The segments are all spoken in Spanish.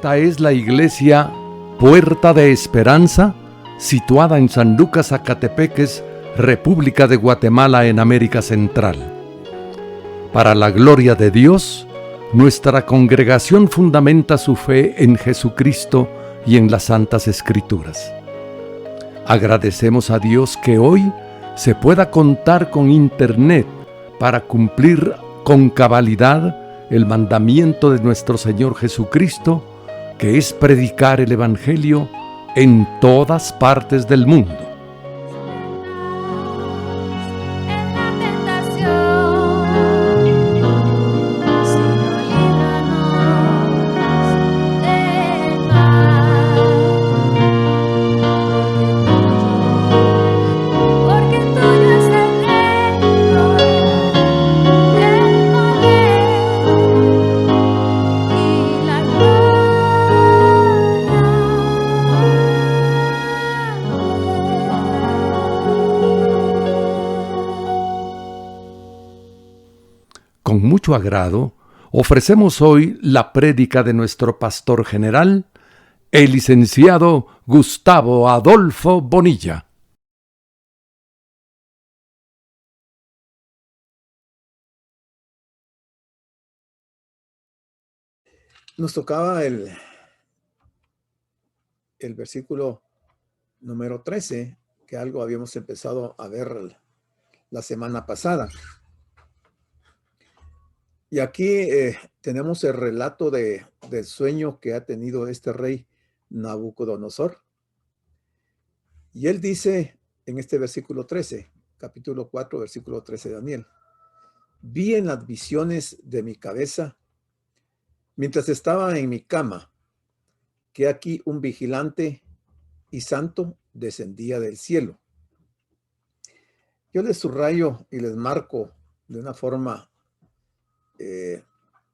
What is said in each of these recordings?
Esta es la iglesia Puerta de Esperanza, situada en San Lucas, Zacatepeques, República de Guatemala, en América Central. Para la gloria de Dios, nuestra congregación fundamenta su fe en Jesucristo y en las Santas Escrituras. Agradecemos a Dios que hoy se pueda contar con Internet para cumplir con cabalidad el mandamiento de nuestro Señor Jesucristo, que es predicar el Evangelio en todas partes del mundo. Con mucho agrado, ofrecemos hoy la prédica de nuestro pastor general, el licenciado Gustavo Adolfo Bonilla. Nos tocaba el versículo número 13, que algo habíamos empezado a ver la semana pasada. Y aquí tenemos el relato del sueño que ha tenido este rey Nabucodonosor. Y él dice en este versículo 13, capítulo 4, versículo 13 de Daniel: vi en las visiones de mi cabeza, mientras estaba en mi cama, que aquí un vigilante y santo descendía del cielo. Yo les subrayo y les marco de una forma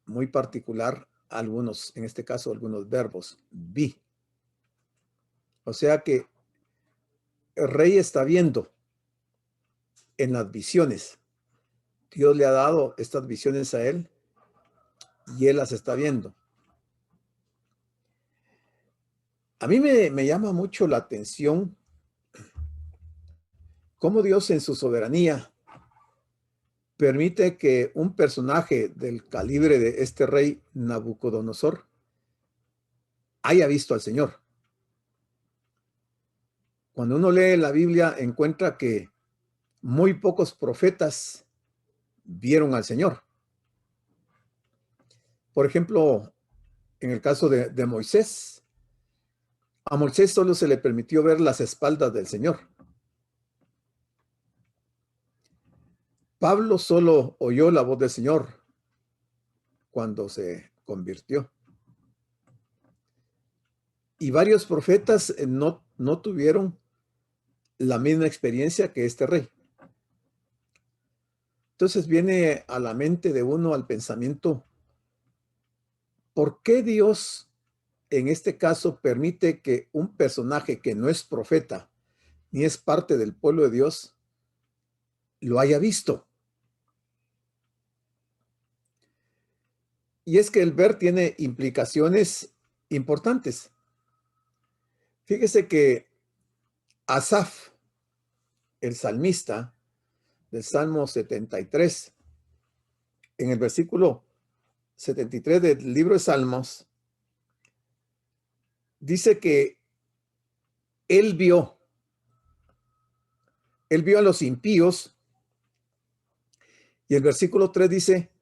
muy particular algunos, en este caso algunos verbos. Vi. O sea que el rey está viendo en las visiones. Dios le ha dado estas visiones a él y él las está viendo. A mí me llama mucho la atención cómo Dios en su soberanía permite que un personaje del calibre de este rey Nabucodonosor haya visto al Señor. Cuando uno lee la Biblia, encuentra que muy pocos profetas vieron al Señor. Por ejemplo, en el caso de Moisés, a Moisés solo se le permitió ver las espaldas del Señor. Pablo solo oyó la voz del Señor cuando se convirtió. Y varios profetas no tuvieron la misma experiencia que este rey. Entonces viene a la mente de uno, al pensamiento, ¿por qué Dios en este caso permite que un personaje que no es profeta ni es parte del pueblo de Dios lo haya visto? Y es que el ver tiene implicaciones importantes. Fíjese que Asaf, el salmista del Salmo 73, en el versículo 73 del libro de Salmos, dice que él vio a los impíos, y el versículo 3 dice: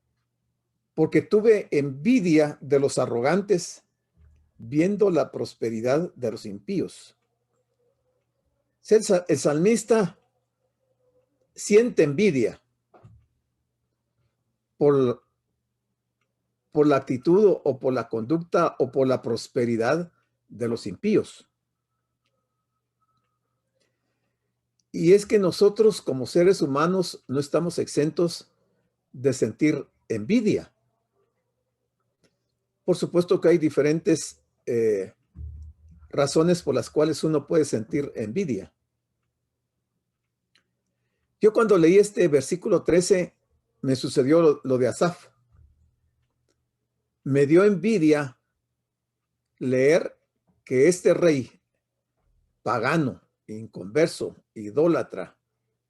porque tuve envidia de los arrogantes, viendo la prosperidad de los impíos. El salmista siente envidia por la actitud o por la conducta o por la prosperidad de los impíos. Y es que nosotros como seres humanos no estamos exentos de sentir envidia. Por supuesto que hay diferentes razones por las cuales uno puede sentir envidia. Yo cuando leí este versículo 13, me sucedió lo de Asaf. Me dio envidia leer que este rey pagano, inconverso, idólatra,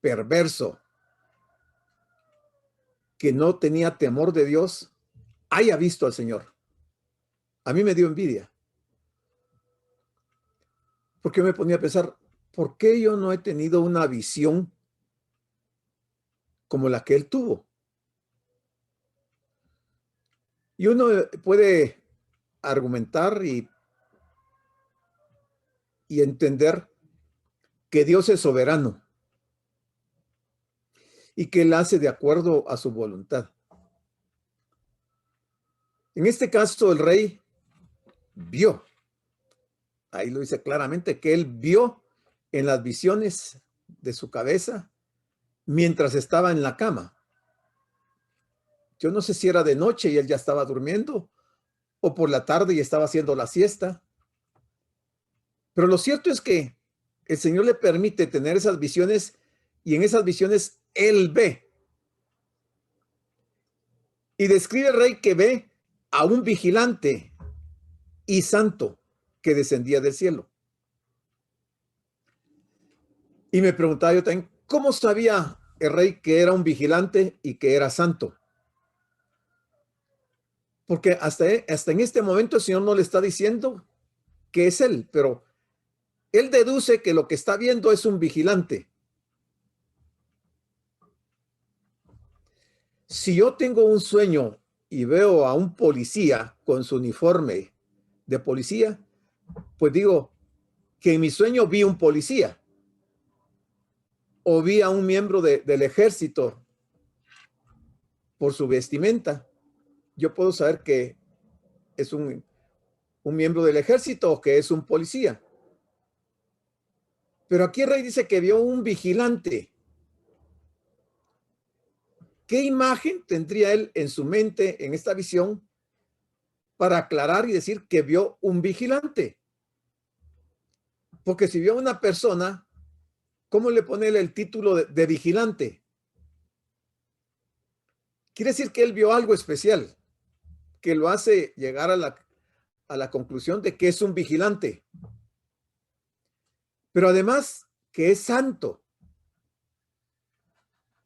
perverso, que no tenía temor de Dios, haya visto al Señor. A mí me dio envidia, porque me ponía a pensar, ¿por qué yo no he tenido una visión como la que él tuvo? Y uno puede argumentar y entender que Dios es soberano y que él hace de acuerdo a su voluntad. En este caso, el rey vio, ahí lo dice claramente, que él vio en las visiones de su cabeza mientras estaba en la cama. Yo no sé si era de noche y él ya estaba durmiendo o por la tarde y estaba haciendo la siesta. Pero lo cierto es que el Señor le permite tener esas visiones y en esas visiones él ve. Y describe el rey que ve a un vigilante y santo que descendía del cielo. Y me preguntaba yo también, ¿cómo sabía el rey que era un vigilante y que era santo? Porque hasta en este momento el Señor no le está diciendo que es él, pero él deduce que lo que está viendo es un vigilante. Si yo tengo un sueño y veo a un policía con su uniforme de policía, pues digo que en mi sueño vi un policía o vi a un miembro del ejército por su vestimenta. Yo puedo saber que es un miembro del ejército o que es un policía. Pero aquí el rey dice que vio un vigilante. ¿Qué imagen tendría él en su mente en esta visión para aclarar y decir que vio un vigilante? Porque si vio a una persona, ¿cómo le pone el título de vigilante? Quiere decir que él vio algo especial, que lo hace llegar a la conclusión de que es un vigilante. Pero además que es santo.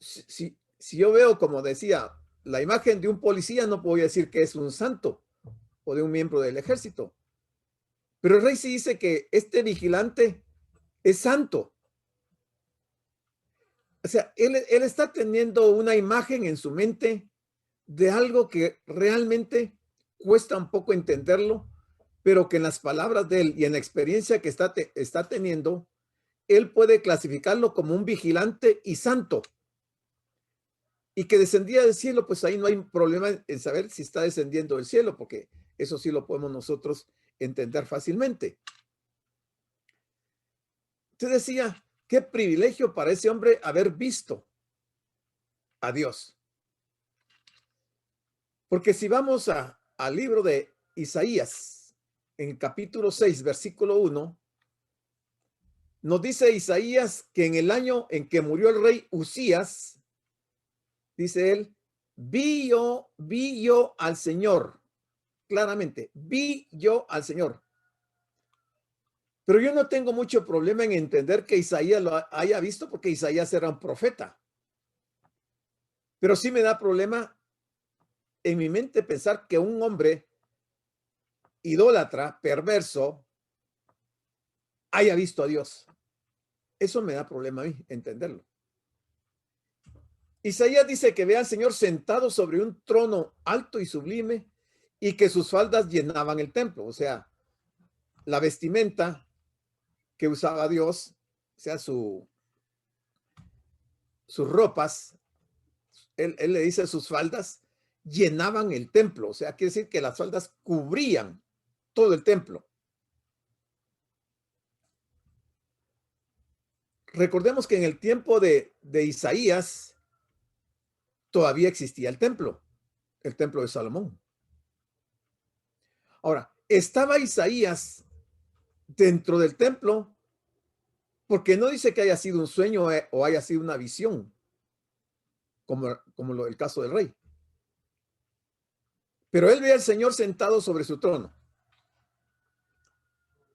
Si yo veo, como decía, la imagen de un policía, no puedo decir que es un santo o de un miembro del ejército. Pero el rey sí dice que este vigilante es santo. O sea, él está teniendo una imagen en su mente de algo que realmente cuesta un poco entenderlo, pero que en las palabras de él y en la experiencia que está teniendo, él puede clasificarlo como un vigilante y santo. Y que descendía del cielo, pues ahí no hay problema en saber si está descendiendo del cielo, porque eso sí lo podemos nosotros entender fácilmente. Usted decía, qué privilegio para ese hombre haber visto a Dios. Porque si vamos al libro de Isaías, en el capítulo 6, versículo 1, nos dice Isaías que en el año en que murió el rey Usías, dice él, vi yo al Señor, claramente, vi yo al Señor. Pero yo no tengo mucho problema en entender que Isaías lo haya visto porque Isaías era un profeta. Pero sí me da problema en mi mente pensar que un hombre idólatra, perverso, haya visto a Dios. Eso me da problema a mí entenderlo. Isaías dice que ve al Señor sentado sobre un trono alto y sublime y que sus faldas llenaban el templo. O sea, la vestimenta que usaba Dios, o sea, sus ropas, él le dice sus faldas, llenaban el templo. O sea, quiere decir que las faldas cubrían todo el templo. Recordemos que en el tiempo de Isaías todavía existía el templo de Salomón. Ahora, estaba Isaías dentro del templo porque no dice que haya sido un sueño o haya sido una visión, como el caso del rey. Pero él ve al Señor sentado sobre su trono.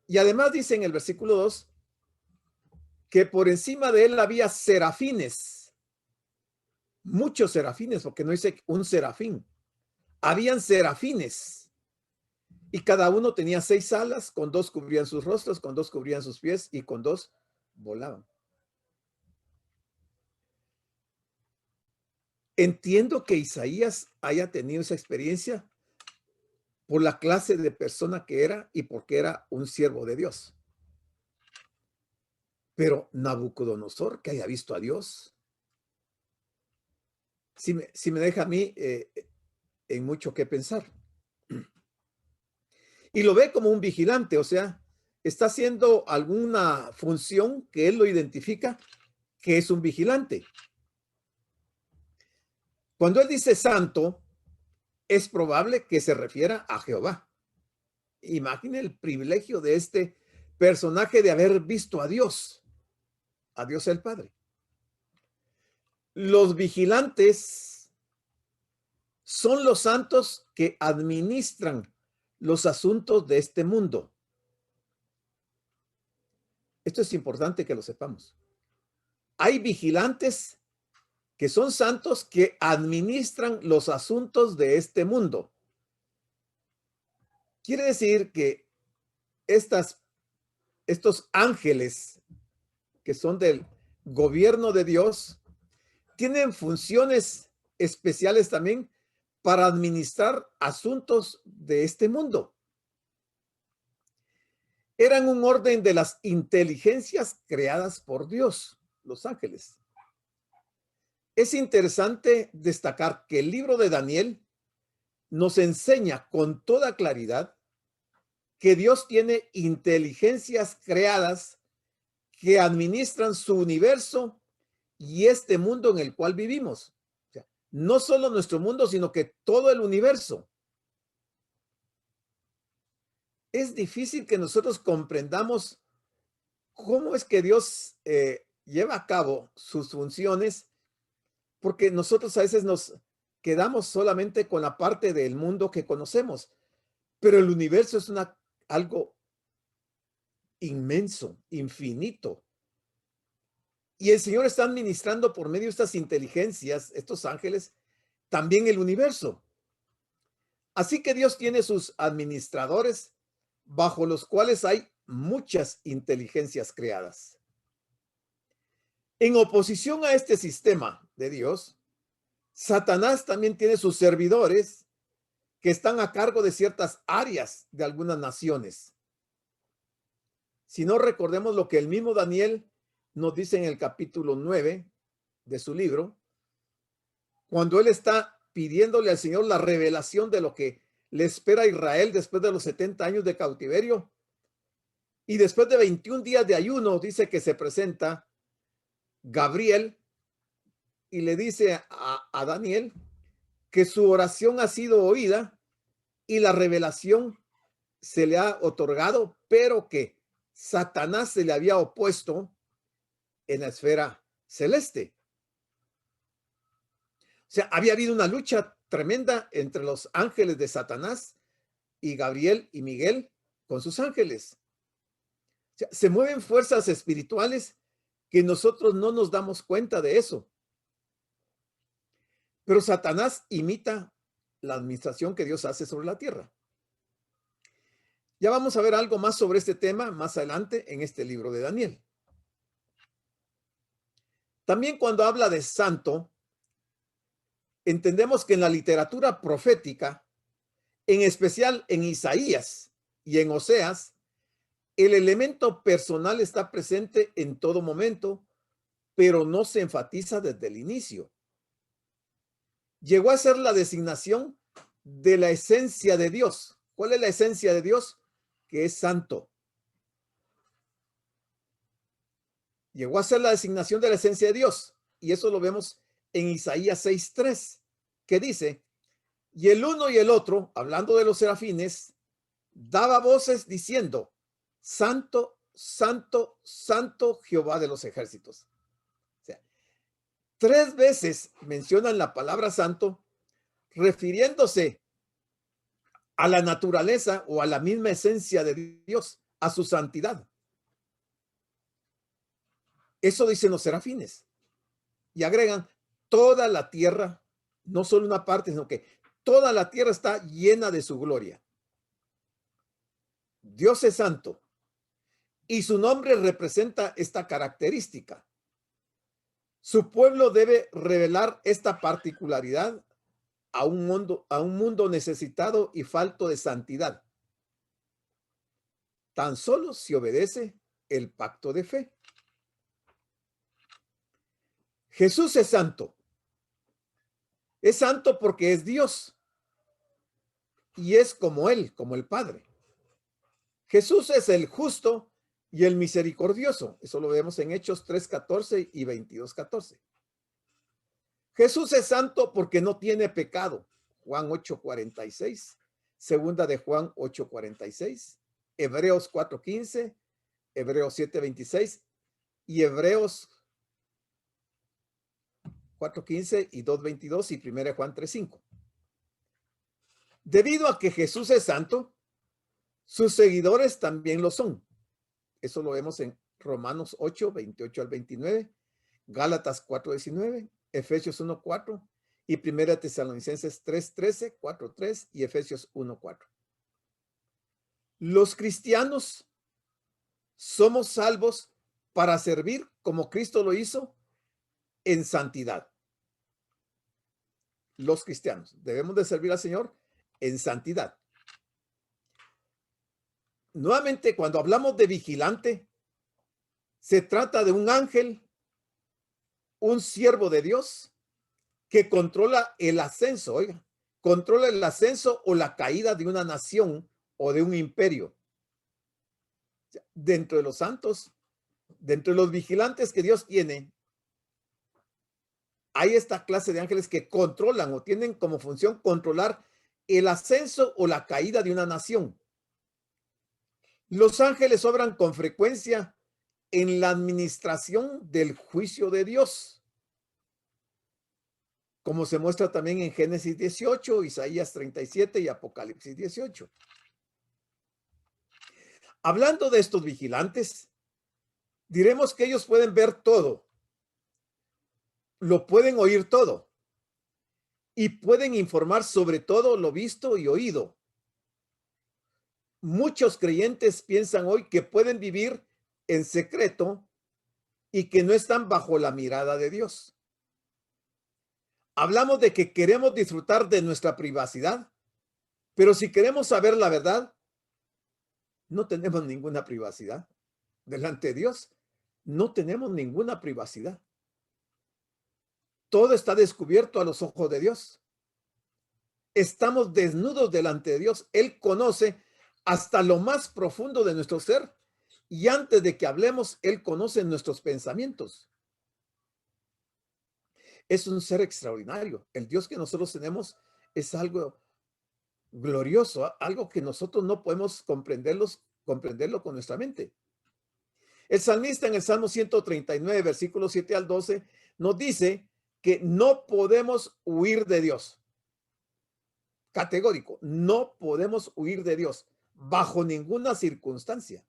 Y además dice en el versículo 2 que por encima de él había serafines, muchos serafines, porque no dice un serafín, habían serafines, y cada uno tenía 6 alas, con 2 cubrían sus rostros, con 2 cubrían sus pies y con 2 volaban. Entiendo que Isaías haya tenido esa experiencia por la clase de persona que era y porque era un siervo de Dios. Pero Nabucodonosor, que haya visto a Dios, sí me deja a mí en mucho que pensar. Y lo ve como un vigilante, o sea, está haciendo alguna función que él lo identifica que es un vigilante. Cuando él dice santo, es probable que se refiera a Jehová. Imagine el privilegio de este personaje de haber visto a Dios el Padre. Los vigilantes son los santos que administran los asuntos de este mundo. Esto es importante que lo sepamos. Hay vigilantes que son santos que administran los asuntos de este mundo. Quiere decir que estos ángeles que son del gobierno de Dios tienen funciones especiales también para administrar asuntos de este mundo. Eran un orden de las inteligencias creadas por Dios, los ángeles. Es interesante destacar que el libro de Daniel nos enseña con toda claridad que Dios tiene inteligencias creadas que administran su universo y este mundo en el cual vivimos. O sea, no solo nuestro mundo, sino que todo el universo. Es difícil que nosotros comprendamos cómo es que Dios lleva a cabo sus funciones, porque nosotros a veces nos quedamos solamente con la parte del mundo que conocemos, pero el universo es algo inmenso, infinito. Y el Señor está administrando por medio de estas inteligencias, estos ángeles, también el universo. Así que Dios tiene sus administradores bajo los cuales hay muchas inteligencias creadas. En oposición a este sistema de Dios, Satanás también tiene sus servidores que están a cargo de ciertas áreas de algunas naciones. Si no, recordemos lo que el mismo Daniel nos dice en el capítulo 9 de su libro, cuando él está pidiéndole al Señor la revelación de lo que le espera a Israel después de los 70 años de cautiverio. Y después de 21 días de ayuno, dice que se presenta Gabriel y le dice a Daniel que su oración ha sido oída y la revelación se le ha otorgado, pero que Satanás se le había opuesto en la esfera celeste. O sea, había habido una lucha tremenda entre los ángeles de Satanás y Gabriel y Miguel con sus ángeles. O sea, se mueven fuerzas espirituales que nosotros no nos damos cuenta de eso. Pero Satanás imita la administración que Dios hace sobre la tierra. Ya vamos a ver algo más sobre este tema más adelante en este libro de Daniel. También cuando habla de santo, entendemos que en la literatura profética, en especial en Isaías y en Oseas, el elemento personal está presente en todo momento, pero no se enfatiza desde el inicio. Llegó a ser la designación de la esencia de Dios. ¿Cuál es la esencia de Dios? Que es santo. Llegó a ser la designación de la esencia de Dios. Y eso lo vemos en Isaías 6:3, que dice, y el uno y el otro, hablando de los serafines, daba voces diciendo, santo, santo, santo Jehová de los ejércitos. O sea, 3 veces mencionan la palabra santo, refiriéndose a la naturaleza o a la misma esencia de Dios, a su santidad. Eso dicen los serafines. Y agregan, toda la tierra, no solo una parte, sino que toda la tierra está llena de su gloria. Dios es santo y su nombre representa esta característica. Su pueblo debe revelar esta particularidad a un mundo necesitado y falto de santidad. Tan solo si obedece el pacto de fe. Jesús es santo. Es santo porque es Dios y es como Él, como el Padre. Jesús es el justo y el misericordioso. Eso lo vemos en Hechos 3:14 y 22:14. Jesús es santo porque no tiene pecado. Juan 8:46, segunda de Juan 8:46, Hebreos 4:15, Hebreos 7:26 y Hebreos 4:15 y 2:22 y 1 Juan 3:5. Debido a que Jesús es santo, sus seguidores también lo son. Eso lo vemos en Romanos 8:28 al 29, Gálatas 4:19, Efesios 1:4 y 1 Tesalonicenses 3:13, 4:3 y Efesios 1:4. Los cristianos somos salvos para servir como Cristo lo hizo en santidad. Los cristianos debemos de servir al Señor en santidad. Nuevamente, cuando hablamos de vigilante, se trata de un ángel, un siervo de Dios que controla el ascenso, oiga, controla el ascenso o la caída de una nación o de un imperio. Dentro de los santos, dentro de los vigilantes que Dios tiene, hay esta clase de ángeles que controlan o tienen como función controlar el ascenso o la caída de una nación. Los ángeles obran con frecuencia en la administración del juicio de Dios, como se muestra también en Génesis 18, Isaías 37 y Apocalipsis 18. Hablando de estos vigilantes, diremos que ellos pueden ver todo, lo pueden oír todo y pueden informar sobre todo lo visto y oído. Muchos creyentes piensan hoy que pueden vivir en secreto y que no están bajo la mirada de Dios. Hablamos de que queremos disfrutar de nuestra privacidad, pero si queremos saber la verdad, no tenemos ninguna privacidad. Delante de Dios, no tenemos ninguna privacidad. Todo está descubierto a los ojos de Dios. Estamos desnudos delante de Dios. Él conoce hasta lo más profundo de nuestro ser y antes de que hablemos, Él conoce nuestros pensamientos. Es un ser extraordinario. El Dios que nosotros tenemos es algo glorioso, algo que nosotros no podemos comprenderlo con nuestra mente. El salmista en el Salmo 139, versículos 7 al 12, nos dice que no podemos huir de Dios. Categórico, no podemos huir de Dios bajo ninguna circunstancia.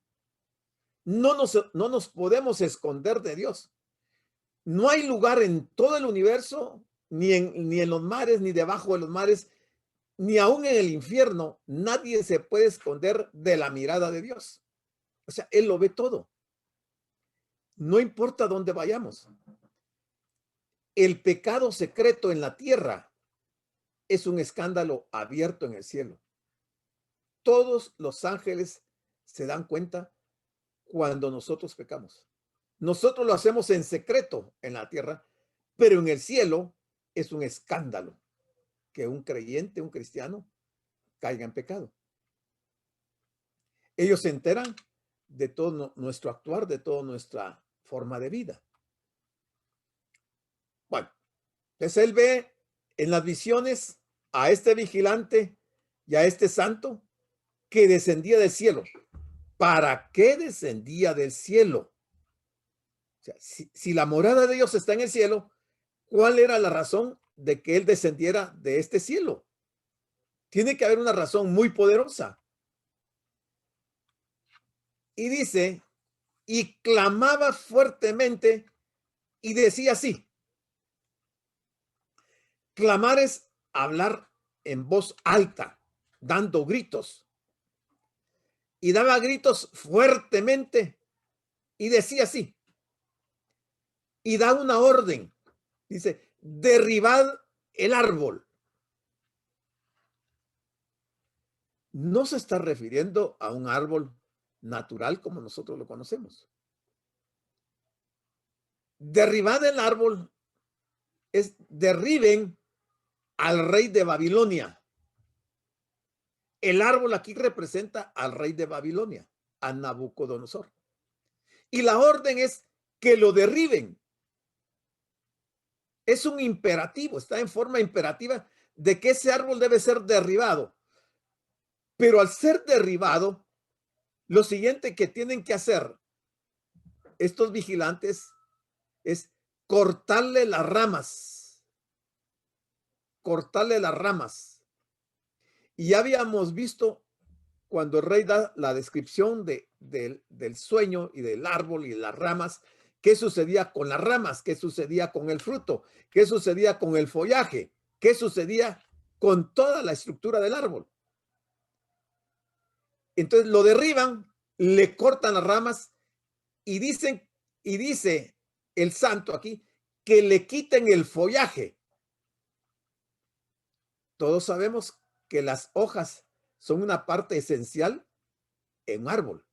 No nos podemos esconder de Dios. No hay lugar en todo el universo, ni en los mares, ni debajo de los mares, ni aún en el infierno. Nadie se puede esconder de la mirada de Dios. O sea, Él lo ve todo. No importa dónde vayamos. El pecado secreto en la tierra es un escándalo abierto en el cielo. Todos los ángeles se dan cuenta cuando nosotros pecamos. Nosotros lo hacemos en secreto en la tierra, pero en el cielo es un escándalo que un creyente, un cristiano, caiga en pecado. Ellos se enteran de todo nuestro actuar, de toda nuestra forma de vida. Bueno, pues él ve en las visiones a este vigilante y a este santo que descendía del cielo. ¿Para qué descendía del cielo? O sea, si la morada de Dios está en el cielo, ¿cuál era la razón de que él descendiera de este cielo? Tiene que haber una razón muy poderosa. Y dice, y clamaba fuertemente y decía así. Clamar es hablar en voz alta, dando gritos. Y daba gritos fuertemente y decía así. Y da una orden. Dice, derribad el árbol. No se está refiriendo a un árbol natural como nosotros lo conocemos. Derribad el árbol es derriben al rey de Babilonia. El árbol aquí representa al rey de Babilonia, a Nabucodonosor. Y la orden es que lo derriben. Es un imperativo, está en forma imperativa de que ese árbol debe ser derribado. Pero al ser derribado, lo siguiente que tienen que hacer estos vigilantes es cortarle las ramas. Cortarle las ramas. Y ya habíamos visto cuando el rey da la descripción del sueño y del árbol y las ramas, qué sucedía con las ramas, qué sucedía con el fruto, qué sucedía con el follaje, qué sucedía con toda la estructura del árbol. Entonces lo derriban, le cortan las ramas y dice el santo aquí que le quiten el follaje. Todos sabemos que las hojas son una parte esencial en un árbol.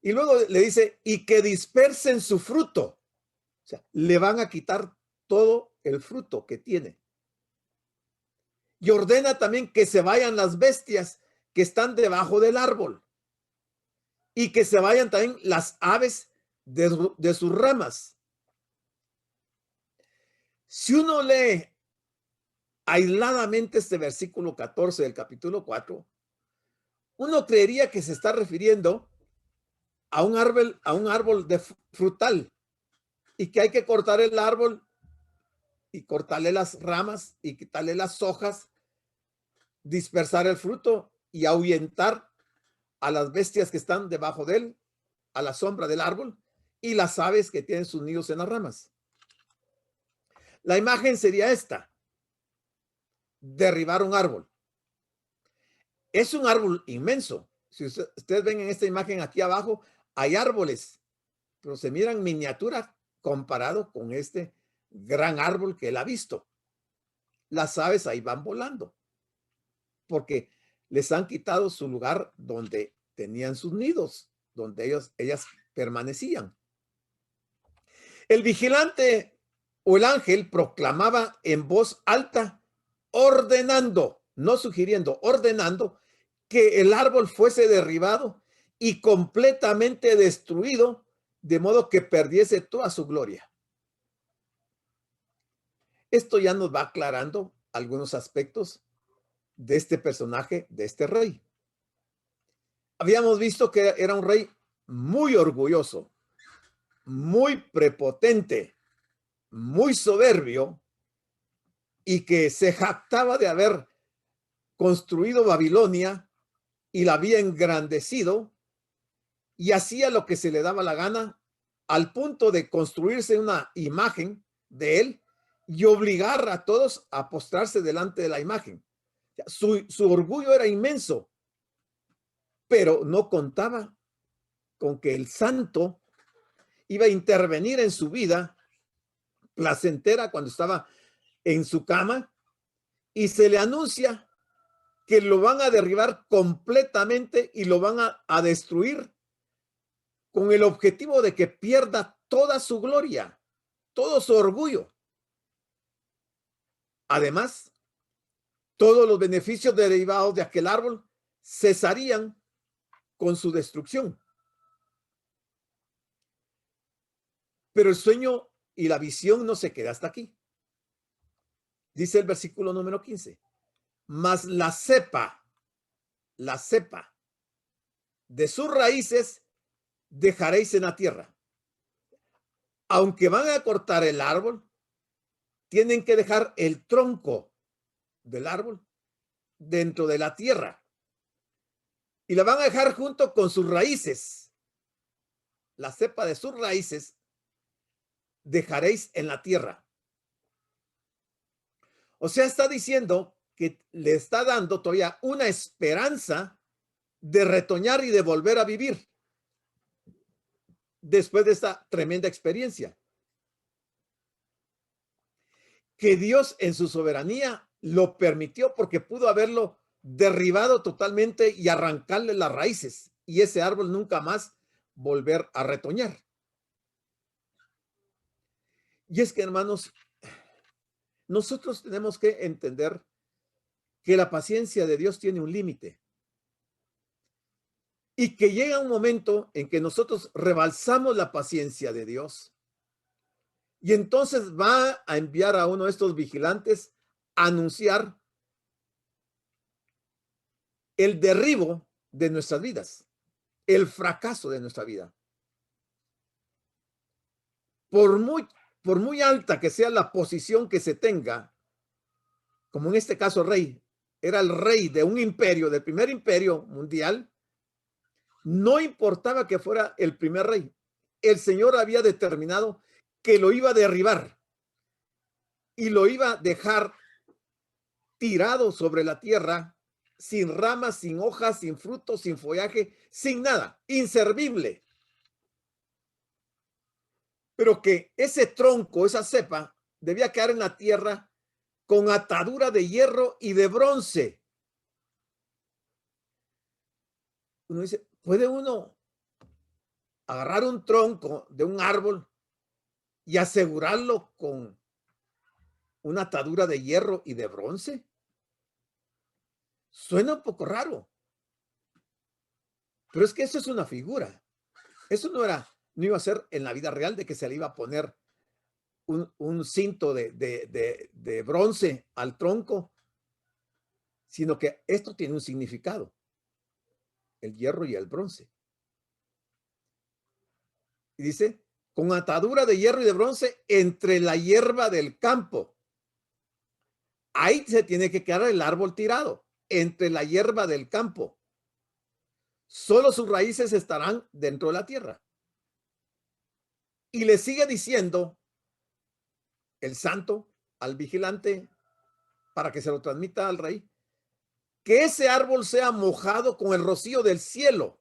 Y luego le dice, y que dispersen su fruto. O sea, le van a quitar todo el fruto que tiene. Y ordena también que se vayan las bestias que están debajo del árbol. Y que se vayan también las aves de sus ramas. Si uno lee aisladamente este versículo 14 del capítulo 4, uno creería que se está refiriendo a un árbol de frutal y que hay que cortar el árbol y cortarle las ramas y quitarle las hojas, dispersar el fruto y ahuyentar a las bestias que están debajo de él, a la sombra del árbol, y las aves que tienen sus nidos en las ramas. La imagen sería esta: derribar un árbol. Es un árbol inmenso. Si ustedes ven en esta imagen aquí abajo, hay árboles, pero se miran miniaturas comparado con este gran árbol que él ha visto. Las aves ahí van volando, porque les han quitado su lugar donde tenían sus nidos, donde ellas permanecían. El vigilante o el ángel proclamaba en voz alta, ordenando, no sugiriendo, ordenando que el árbol fuese derribado y completamente destruido, de modo que perdiese toda su gloria. Esto ya nos va aclarando algunos aspectos de este personaje, de este rey. Habíamos visto que era un rey muy orgulloso, muy prepotente, muy soberbio, y que se jactaba de haber construido Babilonia y la había engrandecido y hacía lo que se le daba la gana, al punto de construirse una imagen de él y obligar a todos a postrarse delante de la imagen. Su orgullo era inmenso, pero no contaba con que el santo iba a intervenir en su vida placentera cuando estaba en su cama, y se le anuncia que lo van a derribar completamente y lo van a destruir con el objetivo de que pierda toda su gloria, todo su orgullo. Además, todos los beneficios derivados de aquel árbol cesarían con su destrucción. Pero el sueño y la visión no se queda hasta aquí. Dice el versículo número 15, mas la cepa de sus raíces dejaréis en la tierra. Aunque van a cortar el árbol, tienen que dejar el tronco del árbol dentro de la tierra. y la van a dejar junto con sus raíces. La cepa de sus raíces dejaréis en la tierra. O sea, está diciendo que le está dando todavía una esperanza de retoñar y de volver a vivir después de esta tremenda experiencia. Que Dios en su soberanía lo permitió porque pudo haberlo derribado totalmente y arrancarle las raíces y ese árbol nunca más volver a retoñar. Y es que, hermanos, nosotros tenemos que entender que la paciencia de Dios tiene un límite y que llega un momento en que nosotros rebalsamos la paciencia de Dios y entonces va a enviar a uno de estos vigilantes a anunciar el derribo de nuestras vidas, el fracaso de nuestra vida. Por muy alta que sea la posición que se tenga, como en este caso rey, era el rey de un imperio, del primer imperio mundial, no importaba que fuera el primer rey, el Señor había determinado que lo iba a derribar y lo iba a dejar tirado sobre la tierra, sin ramas, sin hojas, sin frutos, sin follaje, sin nada, inservible. Pero que ese tronco, esa cepa, debía quedar en la tierra con atadura de hierro y de bronce. Uno dice, ¿puede uno agarrar un tronco de un árbol y asegurarlo con una atadura de hierro y de bronce? Suena un poco raro, pero es que eso es una figura. Eso no iba a ser en la vida real de que se le iba a poner un cinto de bronce al tronco, sino que esto tiene un significado, el hierro y el bronce. Y dice, con atadura de hierro y de bronce entre la hierba del campo. Ahí se tiene que quedar el árbol tirado, entre la hierba del campo. Solo sus raíces estarán dentro de la tierra. Y le sigue diciendo el santo al vigilante para que se lo transmita al rey, que ese árbol sea mojado con el rocío del cielo.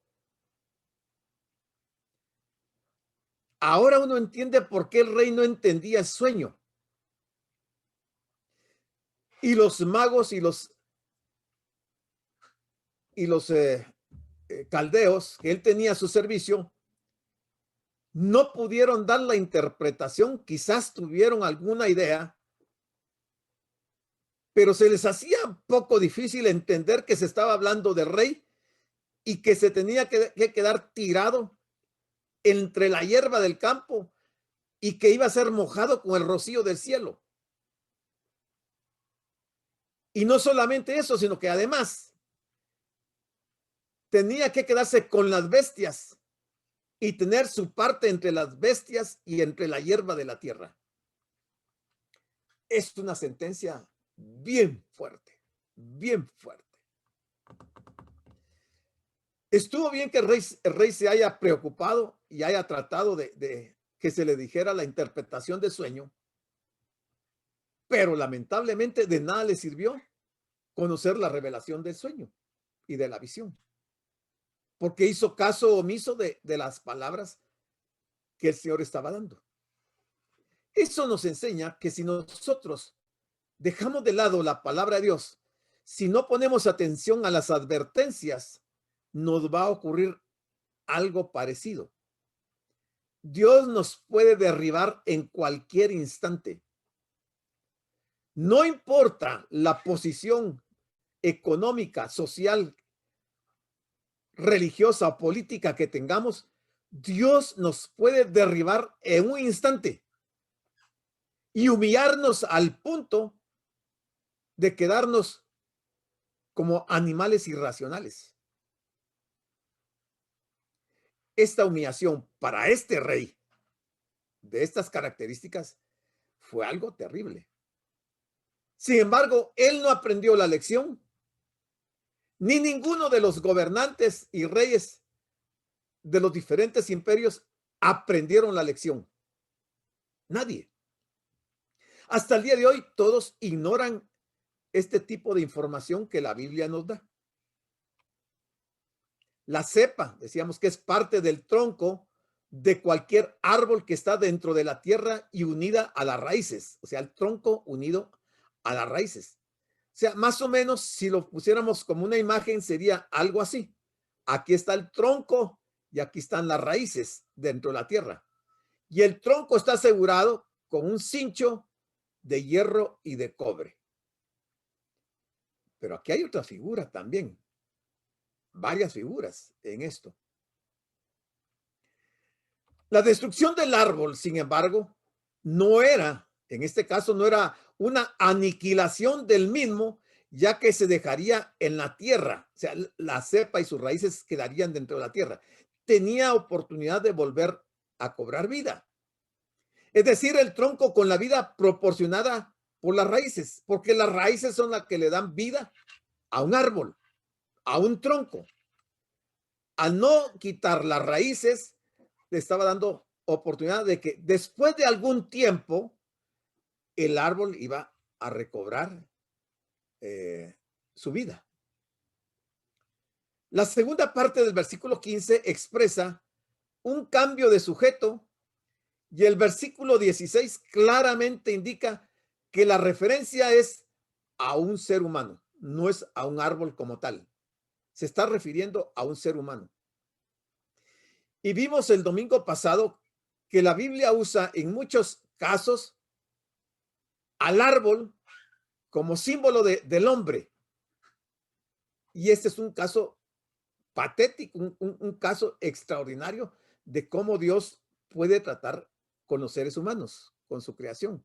Ahora uno entiende por qué el rey no entendía el sueño. Y los magos y los caldeos que él tenía a su servicio no pudieron dar la interpretación, quizás tuvieron alguna idea, pero se les hacía un poco difícil entender que se estaba hablando del rey y que se tenía que quedar tirado entre la hierba del campo y que iba a ser mojado con el rocío del cielo. Y no solamente eso, sino que además tenía que quedarse con las bestias y tener su parte entre las bestias y entre la hierba de la tierra. Es una sentencia bien fuerte, bien fuerte. Estuvo bien que el rey se haya preocupado y haya tratado de que se le dijera la interpretación del sueño, pero lamentablemente de nada le sirvió conocer la revelación del sueño y de la visión, porque hizo caso omiso de las palabras que el Señor estaba dando. Eso nos enseña que si nosotros dejamos de lado la palabra de Dios, si no ponemos atención a las advertencias, nos va a ocurrir algo parecido. Dios nos puede derribar en cualquier instante. No importa la posición económica, social, religiosa o política que tengamos, Dios nos puede derribar en un instante y humillarnos al punto de quedarnos como animales irracionales. Esta humillación para este rey de estas características fue algo terrible. Sin embargo, él no aprendió la lección, ni ninguno de los gobernantes y reyes de los diferentes imperios aprendieron la lección. Nadie. Hasta el día de hoy, todos ignoran este tipo de información que la Biblia nos da. La cepa, decíamos que es parte del tronco de cualquier árbol que está dentro de la tierra y unida a las raíces, o sea, el tronco unido a las raíces. O sea, más o menos, si lo pusiéramos como una imagen, sería algo así. Aquí está el tronco y aquí están las raíces dentro de la tierra. Y el tronco está asegurado con un cincho de hierro y de cobre. Pero aquí hay otra figura también, varias figuras en esto. La destrucción del árbol, sin embargo, no era, en este caso, no era una aniquilación del mismo, ya que se dejaría en la tierra, o sea, la cepa y sus raíces quedarían dentro de la tierra. Tenía oportunidad de volver a cobrar vida. Es decir, el tronco con la vida proporcionada por las raíces, porque las raíces son las que le dan vida a un árbol, a un tronco. Al no quitar las raíces, le estaba dando oportunidad de que después de algún tiempo el árbol iba a recobrar su vida. La segunda parte del versículo 15 expresa un cambio de sujeto y el versículo 16 claramente indica que la referencia es a un ser humano, no es a un árbol como tal. Se está refiriendo a un ser humano. Y vimos el domingo pasado que la Biblia usa en muchos casos al árbol como símbolo del hombre. Y este es un caso patético, un caso extraordinario de cómo Dios puede tratar con los seres humanos, con su creación.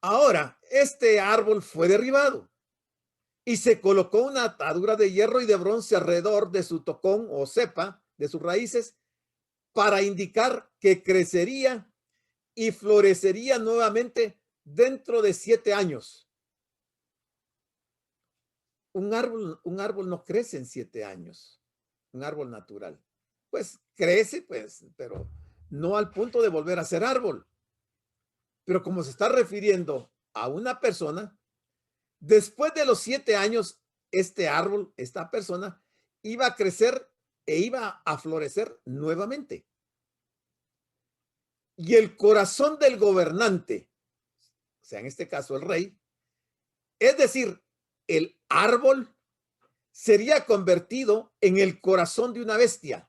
Ahora, este árbol fue derribado y se colocó una atadura de hierro y de bronce alrededor de su tocón o cepa, de sus raíces, para indicar que crecería y florecería nuevamente dentro de 7 años. Un árbol no crece en 7 años, un árbol natural. Pues crece, pues, pero no al punto de volver a ser árbol. Pero como se está refiriendo a una persona, después de los 7 años, este árbol, esta persona, iba a crecer e iba a florecer nuevamente. Y el corazón del gobernante, o sea, en este caso el rey, es decir, el árbol, sería convertido en el corazón de una bestia.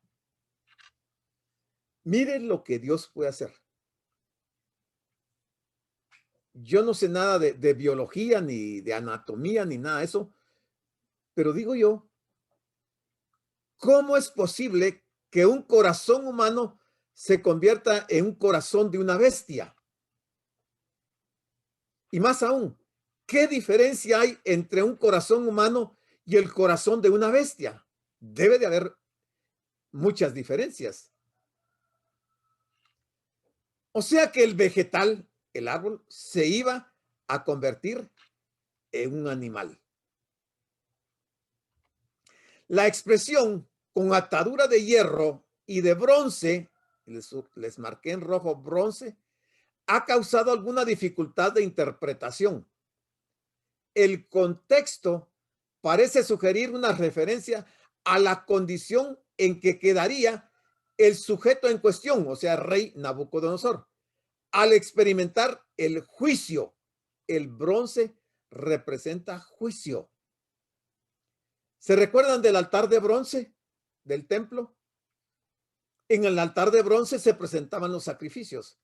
Miren lo que Dios puede hacer. Yo no sé nada de biología, ni de anatomía, ni nada de eso, pero digo yo, ¿cómo es posible que un corazón humano se convierta en un corazón de una bestia? Y más aún, ¿qué diferencia hay entre un corazón humano y el corazón de una bestia? Debe de haber muchas diferencias. O sea que el vegetal, el árbol, se iba a convertir en un animal. La expresión con atadura de hierro y de bronce, les marqué en rojo bronce, ha causado alguna dificultad de interpretación. El contexto parece sugerir una referencia a la condición en que quedaría el sujeto en cuestión, o sea, rey Nabucodonosor, al experimentar el juicio. El bronce representa juicio. ¿Se recuerdan del altar de bronce del templo? En el altar de bronce se presentaban los sacrificios.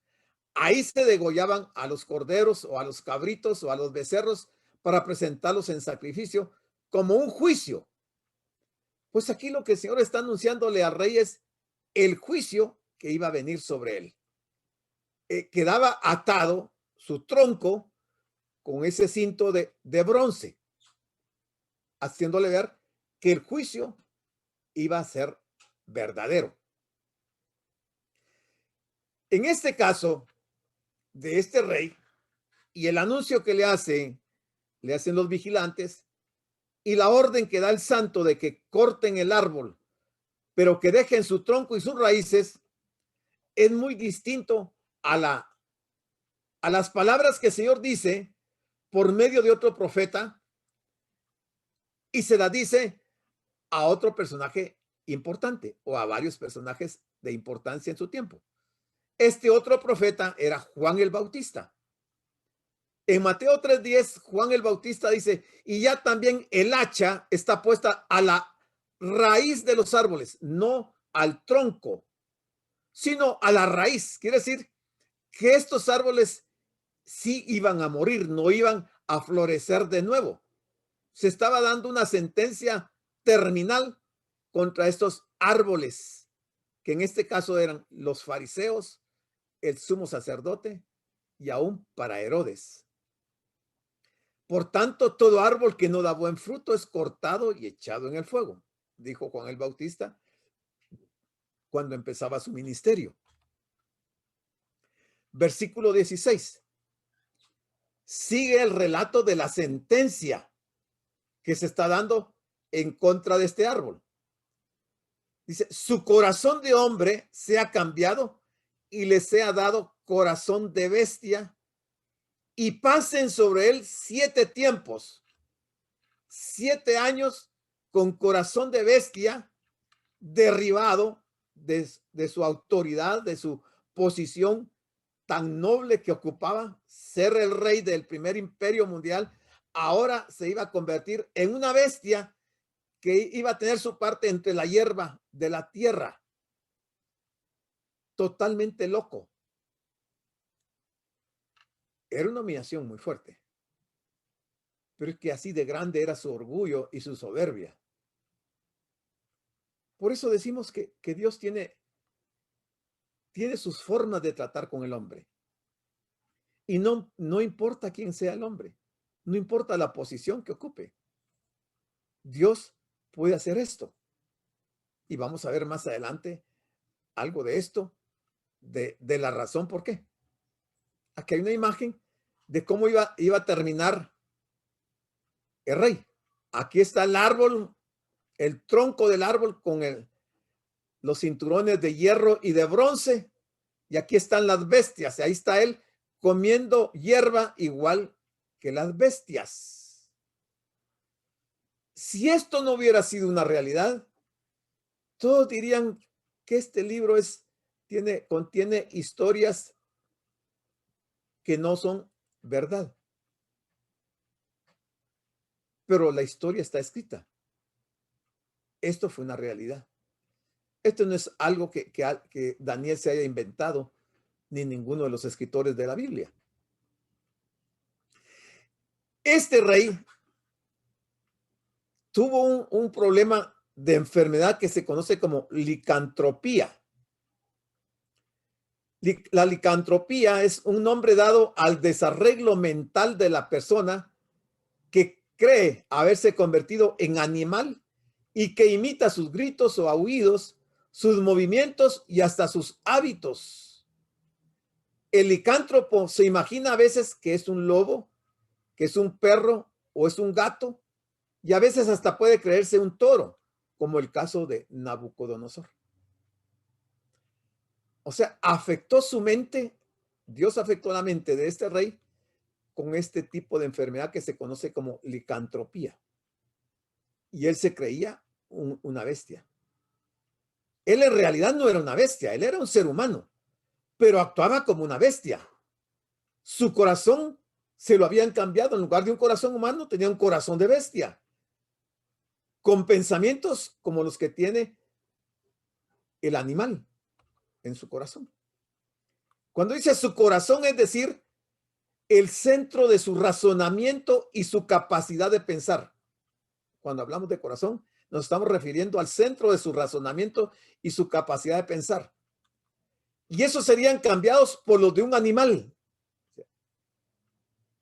Ahí se degollaban a los corderos o a los cabritos o a los becerros para presentarlos en sacrificio como un juicio. Pues aquí lo que el Señor está anunciándole al rey es el juicio que iba a venir sobre él. Quedaba atado su tronco con ese cinto de bronce, haciéndole ver que el juicio iba a ser verdadero. En este caso de este rey y el anuncio que le hacen los vigilantes, y la orden que da el santo de que corten el árbol, pero que dejen su tronco y sus raíces, es muy distinto a las palabras que el Señor dice por medio de otro profeta y se las dice a otro personaje importante o a varios personajes de importancia en su tiempo. Este otro profeta era Juan el Bautista. En Mateo 3:10, Juan el Bautista dice, y ya también el hacha está puesta a la raíz de los árboles, no al tronco, sino a la raíz. Quiere decir que estos árboles sí iban a morir, no iban a florecer de nuevo. Se estaba dando una sentencia terminal contra estos árboles, que en este caso eran los fariseos, el sumo sacerdote y aún para Herodes. Por tanto, todo árbol que no da buen fruto es cortado y echado en el fuego, dijo Juan el Bautista cuando empezaba su ministerio. Versículo 16. Sigue el relato de la sentencia que se está dando en contra de este árbol. Dice, su corazón de hombre se ha cambiado y le sea dado corazón de bestia, y pasen sobre él 7 tiempos, 7 años con corazón de bestia, derribado de su autoridad, de su posición tan noble que ocupaba, ser el rey del primer imperio mundial. Ahora se iba a convertir en una bestia que iba a tener su parte entre la hierba de la tierra. Totalmente loco. Era una humillación muy fuerte. Pero es que así de grande era su orgullo y su soberbia. Por eso decimos que Dios tiene sus formas de tratar con el hombre. Y no importa quién sea el hombre. No importa la posición que ocupe. Dios puede hacer esto. Y vamos a ver más adelante algo de esto, de la razón por qué. Aquí hay una imagen de cómo iba a terminar el rey. Aquí está el árbol, el tronco del árbol con los cinturones de hierro y de bronce. Y aquí están las bestias. Ahí está él comiendo hierba igual que las bestias. Si esto no hubiera sido una realidad, todos dirían que este libro contiene historias que no son verdad. Pero la historia está escrita. Esto fue una realidad. Esto no es algo que Daniel se haya inventado, ni ninguno de los escritores de la Biblia. Este rey tuvo un problema de enfermedad que se conoce como licantropía. La licantropía es un nombre dado al desarreglo mental de la persona que cree haberse convertido en animal y que imita sus gritos o aullidos, sus movimientos y hasta sus hábitos. El licántropo se imagina a veces que es un lobo, que es un perro o es un gato, y a veces hasta puede creerse un toro, como el caso de Nabucodonosor. O sea, afectó su mente, Dios afectó la mente de este rey con este tipo de enfermedad que se conoce como licantropía. Y él se creía una bestia. Él en realidad no era una bestia, él era un ser humano, pero actuaba como una bestia. Su corazón se lo habían cambiado, en lugar de un corazón humano, tenía un corazón de bestia, con pensamientos como los que tiene el animal en su corazón. Cuando dice su corazón, es decir, el centro de su razonamiento y su capacidad de pensar. Cuando hablamos de corazón, nos estamos refiriendo al centro de su razonamiento y su capacidad de pensar. Y esos serían cambiados por los de un animal.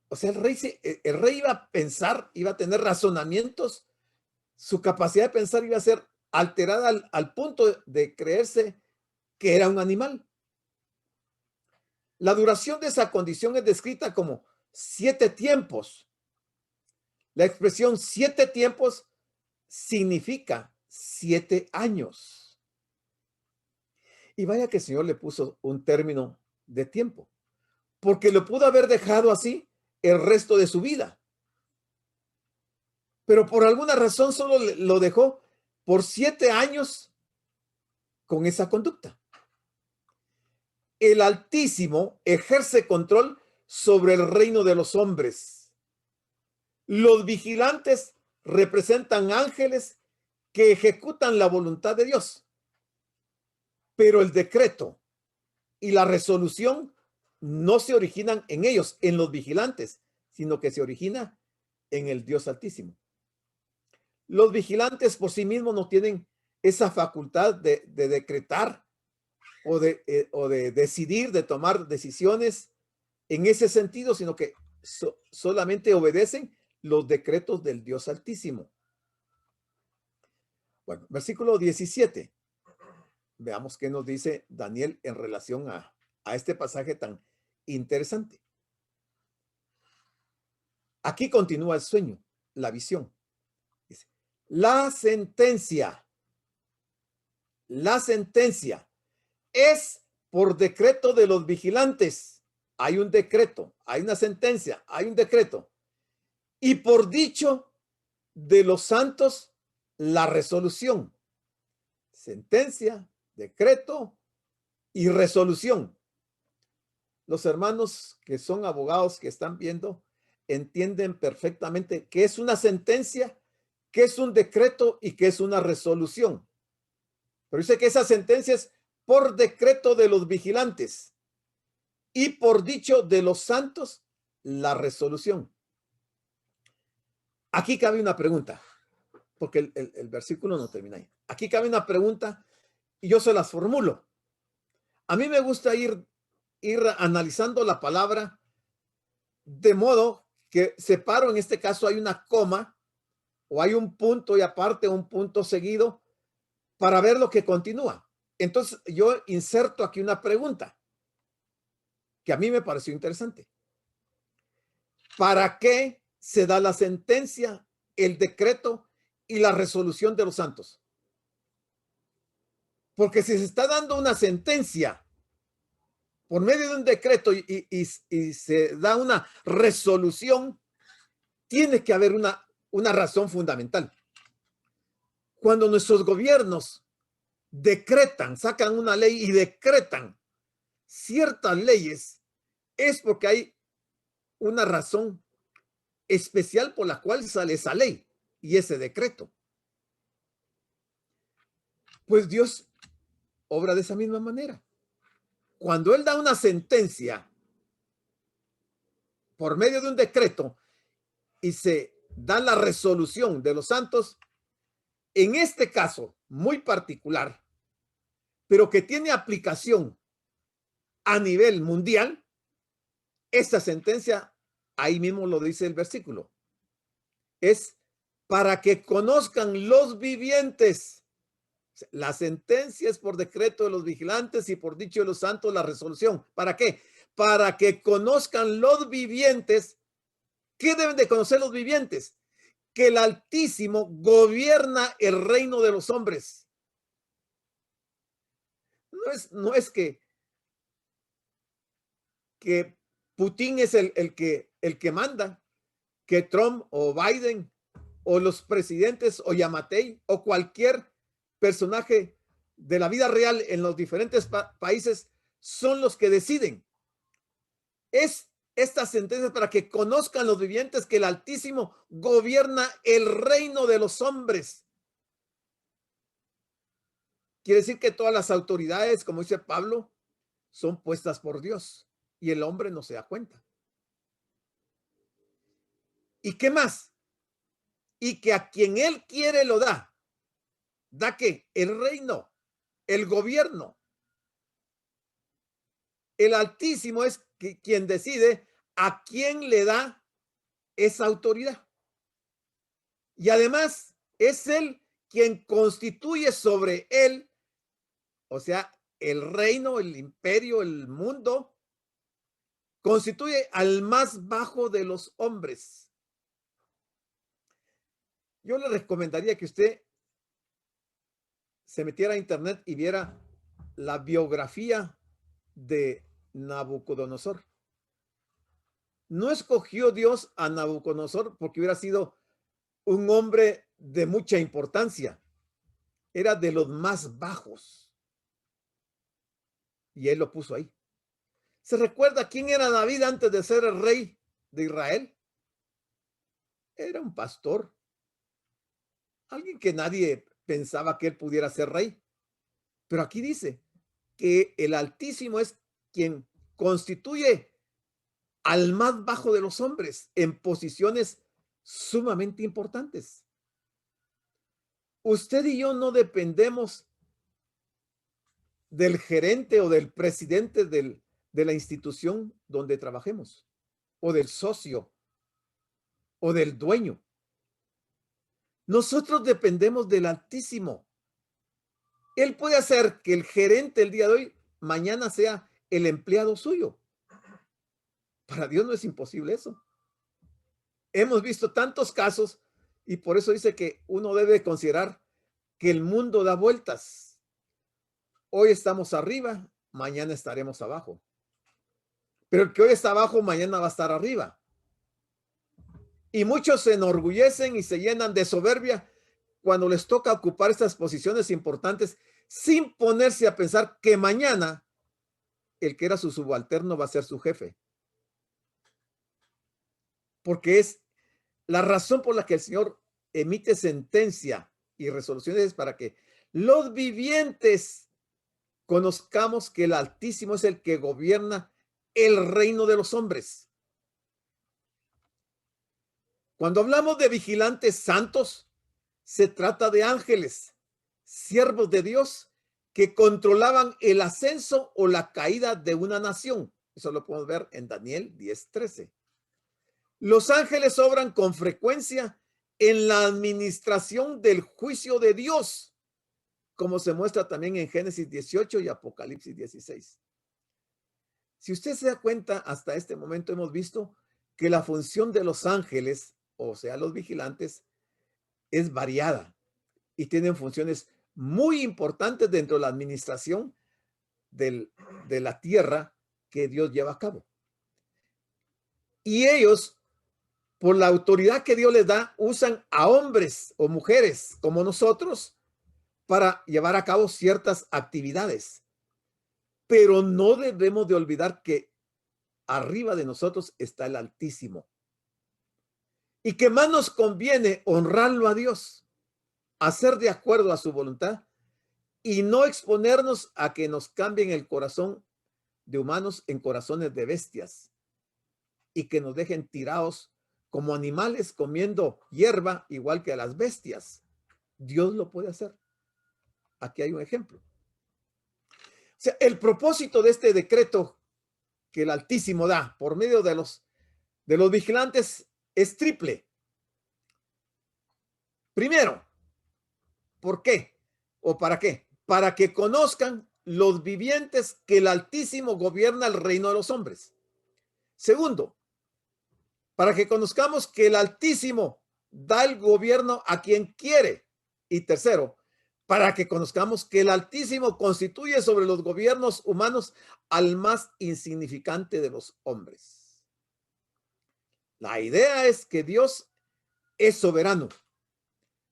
O sea, el rey iba a pensar, iba a tener razonamientos, su capacidad de pensar iba a ser alterada al punto de creerse que era un animal. La duración de esa condición es descrita como 7 tiempos. La expresión 7 tiempos significa 7 años. Y vaya que el Señor le puso un término de tiempo, porque lo pudo haber dejado así el resto de su vida. Pero por alguna razón solo lo dejó por 7 años con esa conducta. El Altísimo ejerce control sobre el reino de los hombres. Los vigilantes representan ángeles que ejecutan la voluntad de Dios. Pero el decreto y la resolución no se originan en ellos, en los vigilantes, sino que se origina en el Dios Altísimo. Los vigilantes por sí mismos no tienen esa facultad de decretar o de decidir, de tomar decisiones en ese sentido, sino que solamente obedecen los decretos del Dios Altísimo. Bueno, versículo 17. Veamos qué nos dice Daniel en relación a este pasaje tan interesante. Aquí continúa el sueño, la visión. Dice, la sentencia es por decreto de los vigilantes. Hay un decreto, hay una sentencia, hay un decreto. Y por dicho de los santos, la resolución. Sentencia, decreto y resolución. Los hermanos que son abogados que están viendo entienden perfectamente qué es una sentencia, qué es un decreto y qué es una resolución. Pero dice que esa sentencia es por decreto de los vigilantes y por dicho de los santos, la resolución. Aquí cabe una pregunta, porque el versículo no termina ahí. Aquí cabe una pregunta y yo se las formulo. A mí me gusta ir analizando la palabra de modo que separo, en este caso hay una coma o hay un punto y aparte un punto seguido para ver lo que continúa. Entonces yo inserto aquí una pregunta que a mí me pareció interesante. ¿Para qué se da la sentencia, el decreto y la resolución de los santos? Porque si se está dando una sentencia por medio de un decreto y se da una resolución, tiene que haber una razón fundamental. Cuando nuestros gobiernos decretan, sacan una ley y decretan ciertas leyes, es porque hay una razón especial por la cual sale esa ley y ese decreto. Pues Dios obra de esa misma manera. Cuando Él da una sentencia por medio de un decreto y se da la resolución de los santos, en este caso muy particular, pero que tiene aplicación a nivel mundial, esta sentencia, ahí mismo lo dice el versículo, es para que conozcan los vivientes. La sentencia es por decreto de los vigilantes y por dicho de los santos la resolución. ¿Para qué? Para que conozcan los vivientes. ¿Qué deben de conocer los vivientes? Que el Altísimo gobierna el reino de los hombres. No es que Putin es el que manda, que Trump o Biden o los presidentes o Yamatei o cualquier personaje de la vida real en los diferentes países son los que deciden. Es esta sentencia para que conozcan los vivientes que el Altísimo gobierna el reino de los hombres. Quiere decir que todas las autoridades, como dice Pablo, son puestas por Dios y el hombre no se da cuenta. ¿Y qué más? Y que a quien él quiere lo da. ¿Da qué? El reino, el gobierno. El Altísimo es quien decide a quién le da esa autoridad. Y además es él quien constituye sobre él, o sea, el reino, el imperio, el mundo, constituye al más bajo de los hombres. Yo le recomendaría que usted se metiera a internet y viera la biografía de Nabucodonosor. No escogió Dios a Nabucodonosor porque hubiera sido un hombre de mucha importancia. Era de los más bajos. Y él lo puso ahí. ¿Se recuerda quién era David antes de ser el rey de Israel? Era un pastor. Alguien que nadie pensaba que él pudiera ser rey. Pero aquí dice que el Altísimo es quien constituye al más bajo de los hombres en posiciones sumamente importantes. Usted y yo no dependemos del gerente o del presidente de la institución donde trabajemos, o del socio, o del dueño. Nosotros dependemos del Altísimo. Él puede hacer que el gerente el día de hoy, mañana sea el empleado suyo. Para Dios no es imposible eso. Hemos visto tantos casos y por eso dice que uno debe considerar que el mundo da vueltas. Hoy estamos arriba, mañana estaremos abajo. Pero el que hoy está abajo, mañana va a estar arriba. Y muchos se enorgullecen y se llenan de soberbia cuando les toca ocupar estas posiciones importantes sin ponerse a pensar que mañana el que era su subalterno va a ser su jefe. Porque es la razón por la que el Señor emite sentencia y resoluciones para que los vivientes conozcamos que el Altísimo es el que gobierna el reino de los hombres. Cuando hablamos de vigilantes santos, se trata de ángeles, siervos de Dios, que controlaban el ascenso o la caída de una nación. Eso lo podemos ver en Daniel 10:13. Los ángeles obran con frecuencia en la administración del juicio de Dios, como se muestra también en Génesis 18 y Apocalipsis 16. Si usted se da cuenta, hasta este momento hemos visto que la función de los ángeles, o sea, los vigilantes, es variada y tienen funciones muy importantes dentro de la administración de la tierra que Dios lleva a cabo. Y ellos, por la autoridad que Dios les da, usan a hombres o mujeres como nosotros para llevar a cabo ciertas actividades. Pero no debemos de olvidar que arriba de nosotros está el Altísimo. Y que más nos conviene honrarlo a Dios, hacer de acuerdo a su voluntad y no exponernos a que nos cambien el corazón de humanos en corazones de bestias y que nos dejen tirados como animales comiendo hierba igual que a las bestias. Dios lo puede hacer. Aquí hay un ejemplo. O sea, el propósito de este decreto que el Altísimo da por medio de los vigilantes es triple. Primero, ¿por qué? ¿O para qué? Para que conozcan los vivientes que el Altísimo gobierna el reino de los hombres. Segundo, para que conozcamos que el Altísimo da el gobierno a quien quiere. Y tercero, para que conozcamos que el Altísimo constituye sobre los gobiernos humanos al más insignificante de los hombres. La idea es que Dios es soberano,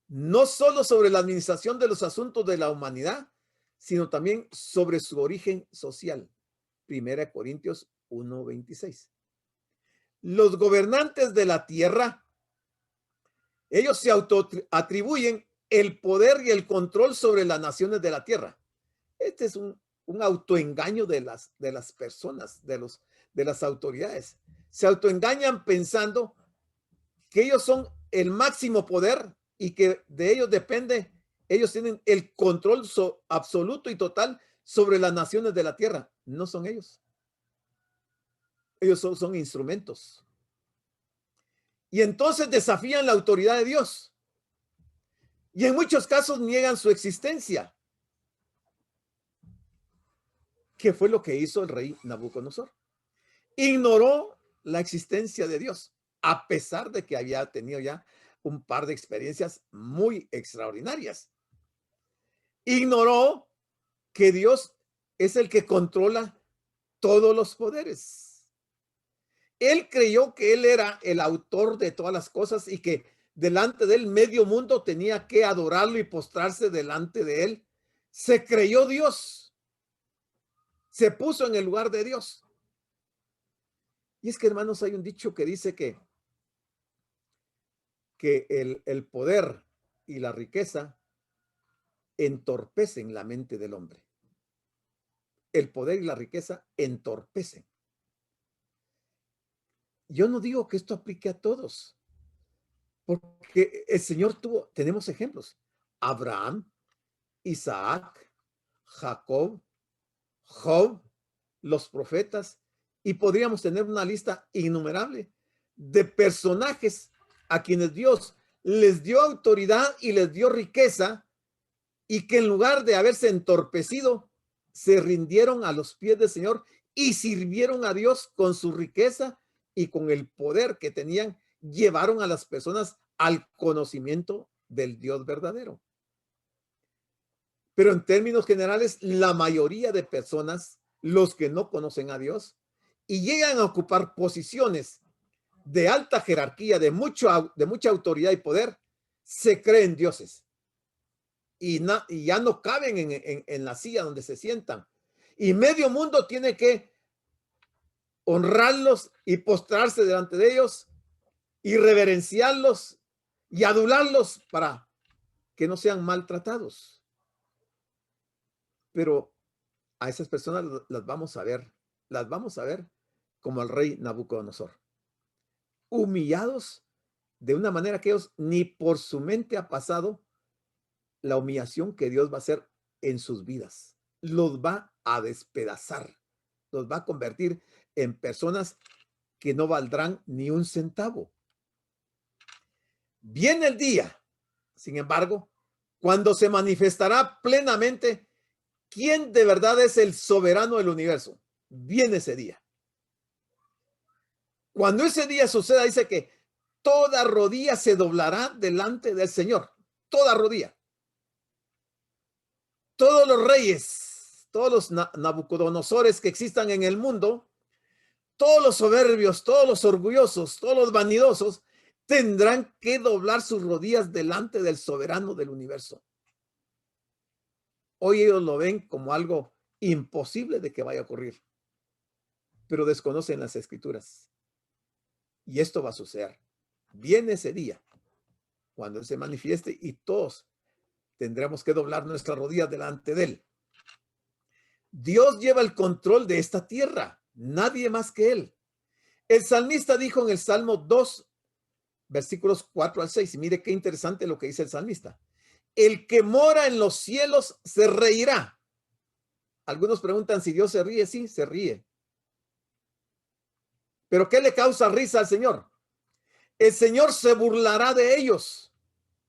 no solo sobre la administración de los asuntos de la humanidad, sino también sobre su origen social. 1 Corintios 1:26. Los gobernantes de la tierra, ellos se autoatribuyen el poder y el control sobre las naciones de la tierra. Este es un autoengaño de las personas, de las autoridades. Se autoengañan pensando que ellos son el máximo poder y que de ellos depende, ellos tienen el control absoluto y total sobre las naciones de la tierra. No son ellos. Ellos son instrumentos. Y entonces desafían la autoridad de Dios. Y en muchos casos niegan su existencia. ¿Qué fue lo que hizo el rey Nabucodonosor? Ignoró la existencia de Dios, a pesar de que había tenido ya un par de experiencias muy extraordinarias. Ignoró que Dios es el que controla todos los poderes. Él creyó que él era el autor de todas las cosas y que delante de él medio mundo tenía que adorarlo y postrarse delante de él. Se creyó Dios. Se puso en el lugar de Dios. Y es que, hermanos, hay un dicho que dice que el poder y la riqueza entorpecen la mente del hombre. El poder y la riqueza entorpecen. Yo no digo que esto aplique a todos, porque el Señor tenemos ejemplos. Abraham, Isaac, Jacob, Job, los profetas, y podríamos tener una lista innumerable de personajes a quienes Dios les dio autoridad y les dio riqueza, y que en lugar de haberse entorpecido, se rindieron a los pies del Señor y sirvieron a Dios con su riqueza y con el poder que tenían, llevaron a las personas al conocimiento del Dios verdadero. Pero en términos generales, la mayoría de personas, los que no conocen a Dios y llegan a ocupar posiciones de alta jerarquía, de mucha autoridad y poder, se creen dioses. Y ya no caben en la silla donde se sientan. Y medio mundo tiene que honrarlos y postrarse delante de ellos y reverenciarlos y adularlos para que no sean maltratados. Pero a esas personas las vamos a ver como el rey Nabucodonosor, humillados de una manera que ellos ni por su mente ha pasado la humillación que Dios va a hacer en sus vidas. Los va a despedazar, los va a convertir en personas que no valdrán ni un centavo. Viene el día, sin embargo, cuando se manifestará plenamente quién de verdad es el soberano del universo. Viene ese día. Cuando ese día suceda, dice que toda rodilla se doblará delante del Señor. Toda rodilla. Todos los reyes, todos los Nabucodonosores que existan en el mundo, todos los soberbios, todos los orgullosos, todos los vanidosos, tendrán que doblar sus rodillas delante del soberano del universo. Hoy ellos lo ven como algo imposible de que vaya a ocurrir, pero desconocen las escrituras. Y esto va a suceder. Viene ese día, cuando se manifieste y todos tendremos que doblar nuestras rodillas delante de él. Dios lleva el control de esta tierra, nadie más que él. El salmista dijo en el Salmo 2, versículos 4 al 6, y mire qué interesante lo que dice el salmista. El que mora en los cielos se reirá. Algunos preguntan si Dios se ríe. Sí, se ríe. ¿Pero qué le causa risa al Señor? El Señor se burlará de ellos.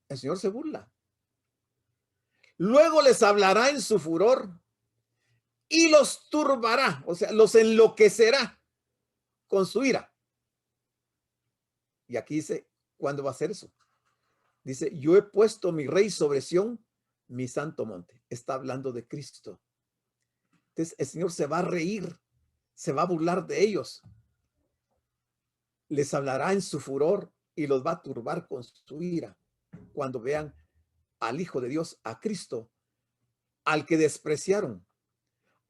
El Señor se burla. Luego les hablará en su furor y los turbará, o sea, los enloquecerá con su ira. Y aquí dice, ¿cuándo va a ser eso? Dice, yo he puesto mi rey sobre Sión, mi santo monte. Está hablando de Cristo. Entonces el Señor se va a reír, se va a burlar de ellos. Les hablará en su furor y los va a turbar con su ira cuando vean al Hijo de Dios, a Cristo, al que despreciaron,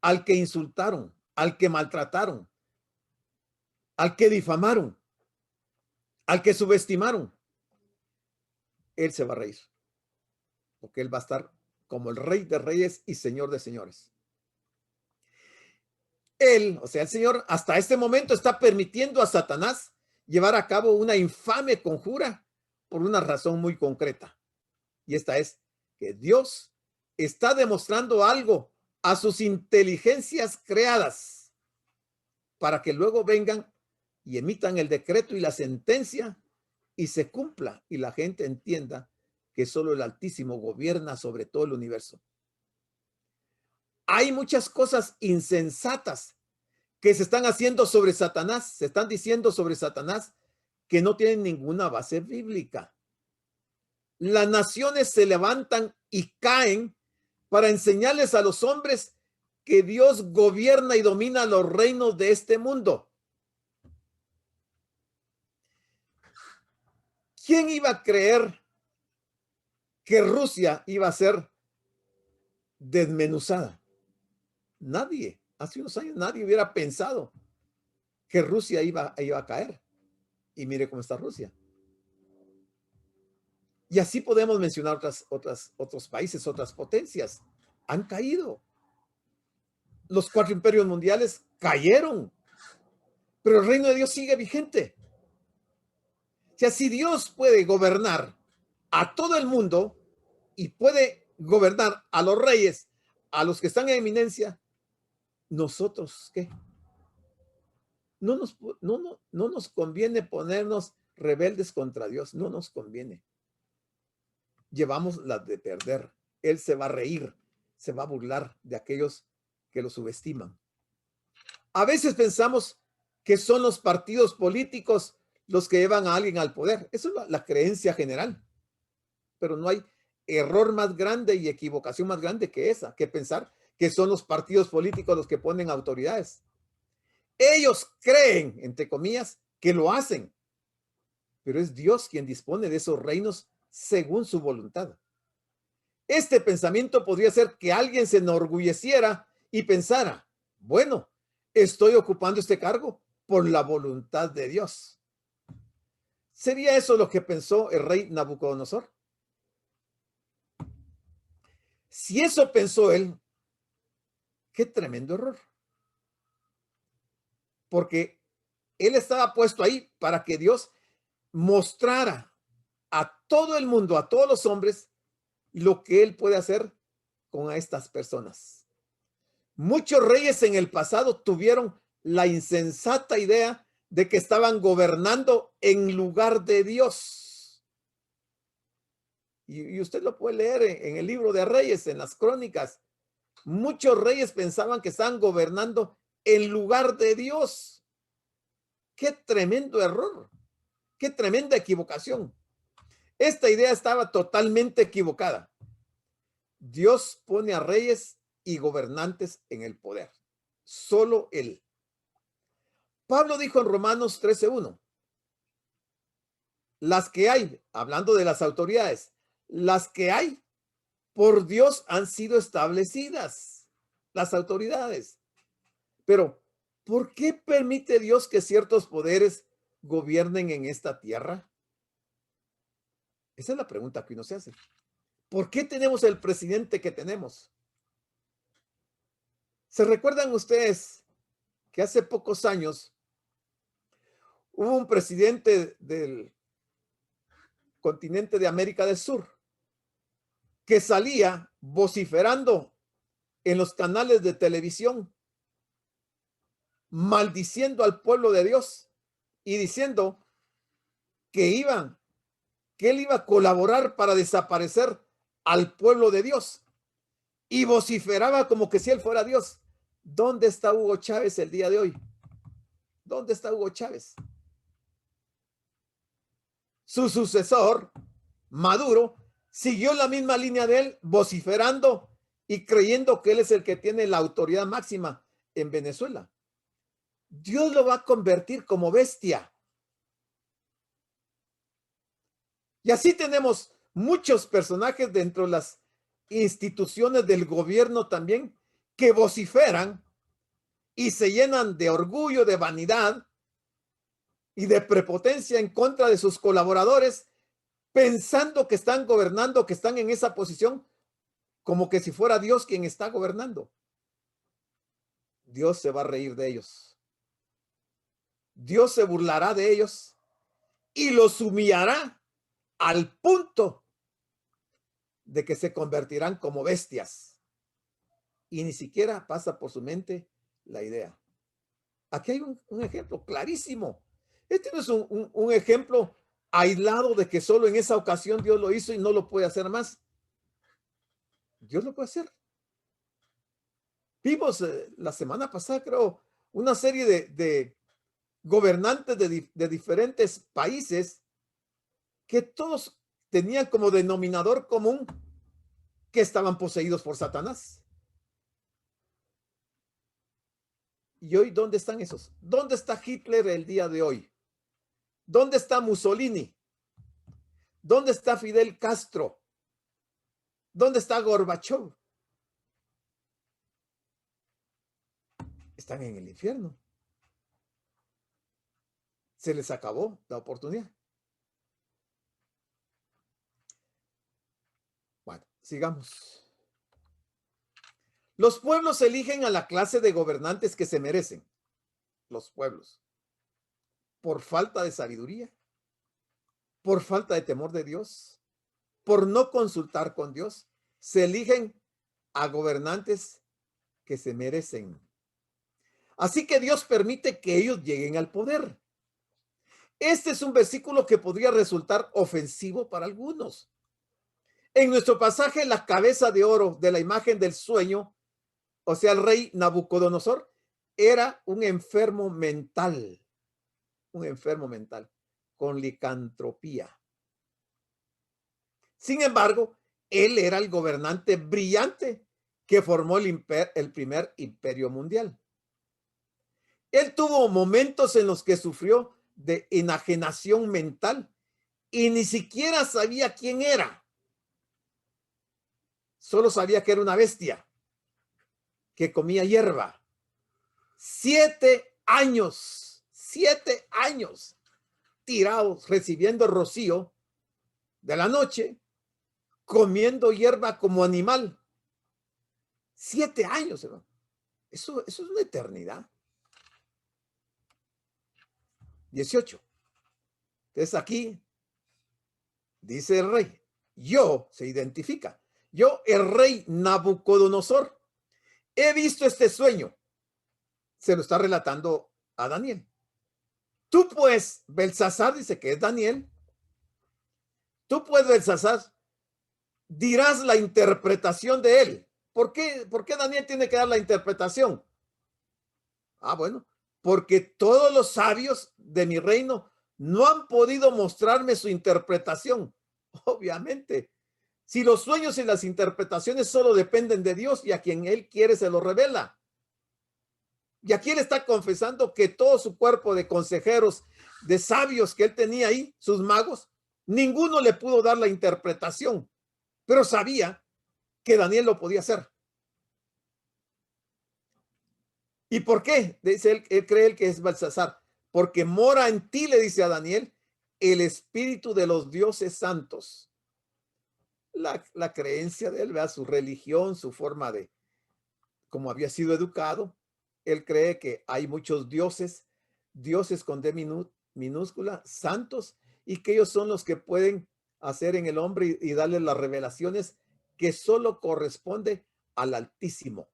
al que insultaron, al que maltrataron, al que difamaron, al que subestimaron. Él se va a reír, porque él va a estar como el Rey de Reyes y Señor de Señores. Él, o sea, el Señor, hasta este momento está permitiendo a Satanás llevar a cabo una infame conjura por una razón muy concreta. Y esta es que Dios está demostrando algo a sus inteligencias creadas para que luego vengan y emitan el decreto y la sentencia y se cumpla y la gente entienda que solo el Altísimo gobierna sobre todo el universo. Hay muchas cosas insensatas que se están haciendo sobre Satanás, se están diciendo sobre Satanás que no tienen ninguna base bíblica. las naciones se levantan y caen para enseñarles a los hombres que Dios gobierna y domina los reinos de este mundo. ¿Quién iba a creer que Rusia iba a ser desmenuzada? Nadie. Hace unos años nadie hubiera pensado que Rusia iba a caer. Y mire cómo está Rusia. Y así podemos mencionar otros países, otras potencias. Han caído. Los 4 imperios mundiales cayeron. Pero el reino de Dios sigue vigente. O sea, si Dios puede gobernar a todo el mundo y puede gobernar a los reyes, a los que están en eminencia, ¿nosotros qué? No nos conviene ponernos rebeldes contra Dios, no nos conviene. Llevamos las de perder. Él se va a reír, se va a burlar de aquellos que lo subestiman. A veces pensamos que son los partidos políticos los que llevan a alguien al poder. Eso es la creencia general. Pero no hay error más grande y equivocación más grande que esa, que pensar que son los partidos políticos los que ponen autoridades. Ellos creen, entre comillas, que lo hacen, pero es Dios quien dispone de esos reinos según su voluntad. Este pensamiento podría ser que alguien se enorgulleciera y pensara, bueno, estoy ocupando este cargo por la voluntad de Dios. ¿Sería eso lo que pensó el rey Nabucodonosor? Si eso pensó él, qué tremendo error. Porque él estaba puesto ahí para que Dios mostrara a todo el mundo, a todos los hombres, lo que él puede hacer con estas personas. Muchos reyes en el pasado tuvieron la insensata idea de que estaban gobernando en lugar de Dios. Y usted lo puede leer en el libro de Reyes, en las crónicas. Muchos reyes pensaban que estaban gobernando en lugar de Dios. ¡Qué tremendo error! ¡Qué tremenda equivocación! Esta idea estaba totalmente equivocada. Dios pone a reyes y gobernantes en el poder. Solo Él. Pablo dijo en Romanos 13:1, las que hay, hablando de las autoridades, las que hay por Dios han sido establecidas, las autoridades. Pero, ¿por qué permite Dios que ciertos poderes gobiernen en esta tierra? Esa es la pregunta que uno se hace. ¿Por qué tenemos el presidente que tenemos? ¿Se recuerdan ustedes que hace pocos años hubo un presidente del continente de América del Sur que salía vociferando en los canales de televisión, maldiciendo al pueblo de Dios y diciendo que él iba a colaborar para desaparecer al pueblo de Dios? Y vociferaba como que si él fuera Dios. ¿Dónde está Hugo Chávez el día de hoy? ¿Dónde está Hugo Chávez? Su sucesor, Maduro, siguió la misma línea de él, vociferando y creyendo que él es el que tiene la autoridad máxima en Venezuela. Dios lo va a convertir como bestia. Y así tenemos muchos personajes dentro de las instituciones del gobierno también que vociferan y se llenan de orgullo, de vanidad y de prepotencia en contra de sus colaboradores, pensando que están gobernando, que están en esa posición, como que si fuera Dios quien está gobernando. Dios se va a reír de ellos. Dios se burlará de ellos y los humillará al punto de que se convertirán como bestias. Y ni siquiera pasa por su mente la idea. Aquí hay un ejemplo clarísimo. Este no es un ejemplo aislado de que solo en esa ocasión Dios lo hizo y no lo puede hacer más. Dios lo puede hacer. Vimos la semana pasada, creo, una serie de gobernantes de diferentes países que todos tenían como denominador común que estaban poseídos por Satanás. ¿Y hoy dónde están esos? ¿Dónde está Hitler el día de hoy? ¿Dónde está Mussolini? ¿Dónde está Fidel Castro? ¿Dónde está Gorbachev? Están en el infierno. Se les acabó la oportunidad. Bueno, sigamos. Los pueblos eligen a la clase de gobernantes que se merecen. Los pueblos. Por falta de sabiduría, por falta de temor de Dios, por no consultar con Dios, se eligen a gobernantes que se merecen. Así que Dios permite que ellos lleguen al poder. Este es un versículo que podría resultar ofensivo para algunos. En nuestro pasaje, la cabeza de oro de la imagen del sueño, o sea, el rey Nabucodonosor, era un enfermo mental, con licantropía. Sin embargo, él era el gobernante brillante que formó el primer imperio mundial. Él tuvo momentos en los que sufrió de enajenación mental y ni siquiera sabía quién era. Solo sabía que era una bestia que comía hierba. 7 años tirados, recibiendo rocío de la noche, comiendo hierba como animal. 7 años, hermano. Eso es una eternidad. 18. Entonces aquí dice el rey, yo, se identifica, yo, el rey Nabucodonosor, he visto este sueño. Se lo está relatando a Daniel. Tú pues, Belsasar, dice que es Daniel, tú pues, Belsasar, dirás la interpretación de él. ¿Por qué Daniel tiene que dar la interpretación? Bueno, porque todos los sabios de mi reino no han podido mostrarme su interpretación. Obviamente, si los sueños y las interpretaciones solo dependen de Dios y a quien Él quiere se lo revela. Y aquí Él está confesando que todo su cuerpo de consejeros, de sabios que Él tenía ahí, sus magos, ninguno le pudo dar la interpretación, pero sabía que Daniel lo podía hacer. ¿Y por qué? Dice él cree que es Belsasar. Porque mora en ti, le dice a Daniel, el espíritu de los dioses santos. La creencia de él, ¿verdad? Su religión, su forma de, como había sido educado, él cree que hay muchos dioses, dioses con D minúscula, santos, y que ellos son los que pueden hacer en el hombre y darle las revelaciones que solo corresponde al Altísimo.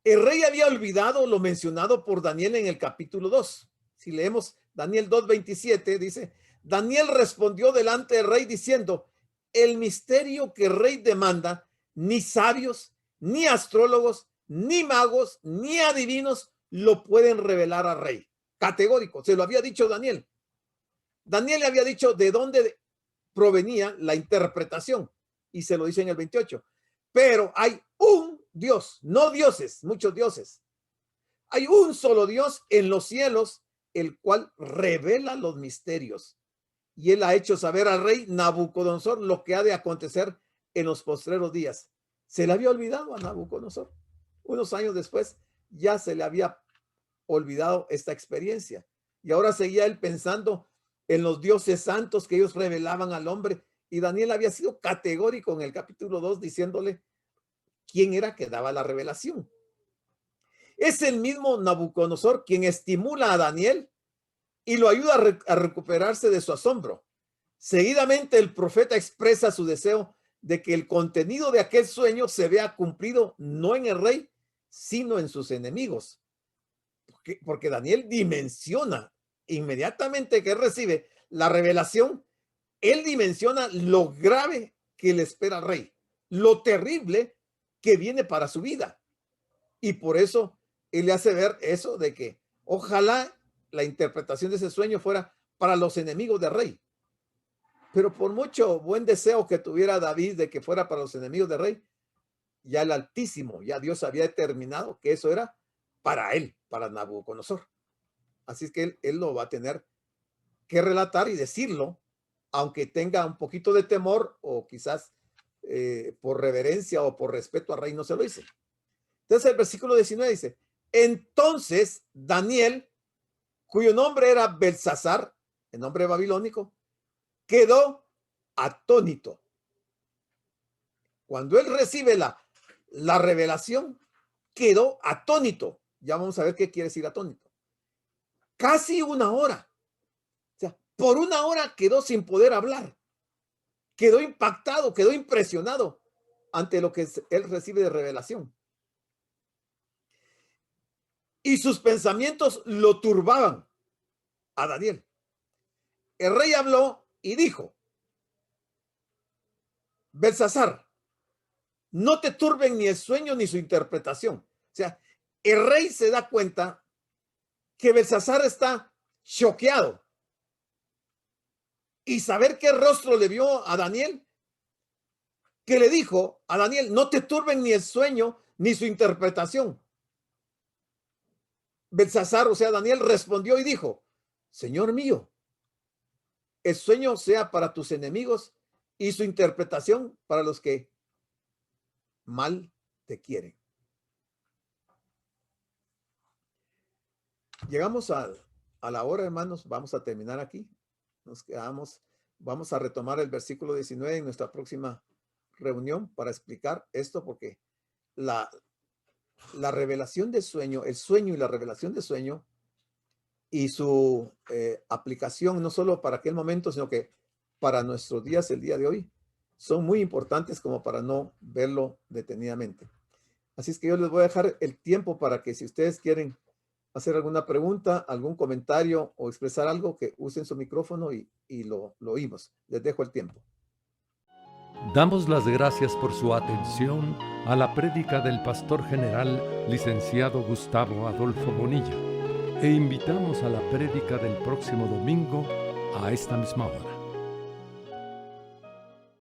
El rey había olvidado lo mencionado por Daniel en el capítulo 2. Si leemos Daniel 2:27, dice, Daniel respondió delante del rey diciendo, el misterio que el rey demanda, ni sabios, ni astrólogos, ni magos, ni adivinos lo pueden revelar al rey. Categórico, se lo había dicho Daniel. Daniel le había dicho de dónde provenía la interpretación y se lo dice en el 28. Pero hay un Dios, no dioses, muchos dioses. Hay un solo Dios en los cielos, el cual revela los misterios. Y él ha hecho saber al rey Nabucodonosor lo que ha de acontecer en los postreros días. Se le había olvidado a Nabucodonosor. Unos años después ya se le había olvidado esta experiencia. Y ahora seguía él pensando en los dioses santos que ellos revelaban al hombre. Y Daniel había sido categórico en el capítulo 2 diciéndole quién era que daba la revelación. Es el mismo Nabucodonosor quien estimula a Daniel y lo ayuda a recuperarse de su asombro. Seguidamente el profeta expresa su deseo de que el contenido de aquel sueño se vea cumplido no en el rey, sino en sus enemigos. Porque Daniel dimensiona inmediatamente que recibe la revelación, él dimensiona lo grave que le espera al rey, lo terrible que viene para su vida. Y por eso él le hace ver eso de que ojalá la interpretación de ese sueño fuera para los enemigos del rey. Pero por mucho buen deseo que tuviera David de que fuera para los enemigos del rey, ya el Altísimo, ya Dios había determinado que eso era para él, para Nabucodonosor. Así es que él lo va a tener que relatar y decirlo, aunque tenga un poquito de temor o quizás por reverencia o por respeto al rey no se lo dice. Entonces el versículo 19 dice, entonces Daniel, cuyo nombre era Belsasar, el nombre babilónico, quedó atónito. Cuando él recibe la revelación, quedó atónito. Ya vamos a ver qué quiere decir atónito. Casi una hora. O sea, por una hora quedó sin poder hablar. Quedó impactado, quedó impresionado ante lo que él recibe de revelación. Y sus pensamientos lo turbaban a Daniel. El rey habló y dijo, Belsasar, no te turben ni el sueño ni su interpretación. O sea, el rey se da cuenta que Belsasar está choqueado. Y saber qué rostro le vio a Daniel, que le dijo a Daniel, no te turben ni el sueño ni su interpretación. Belsasar, o sea, Daniel respondió y dijo, Señor mío, el sueño sea para tus enemigos y su interpretación para los que mal te quieren. Llegamos a la hora, hermanos, vamos a terminar aquí. Nos quedamos, vamos a retomar el versículo 19 en nuestra próxima reunión para explicar esto, porque la revelación de sueño, el sueño y la revelación de sueño y su aplicación no solo para aquel momento, sino que para nuestros días, el día de hoy, son muy importantes como para no verlo detenidamente. Así es que yo les voy a dejar el tiempo para que si ustedes quieren hacer alguna pregunta, algún comentario o expresar algo, que usen su micrófono y lo oímos. Les dejo el tiempo. Damos las gracias por su atención a la prédica del pastor general, licenciado Gustavo Adolfo Bonilla, e invitamos a la prédica del próximo domingo a esta misma hora.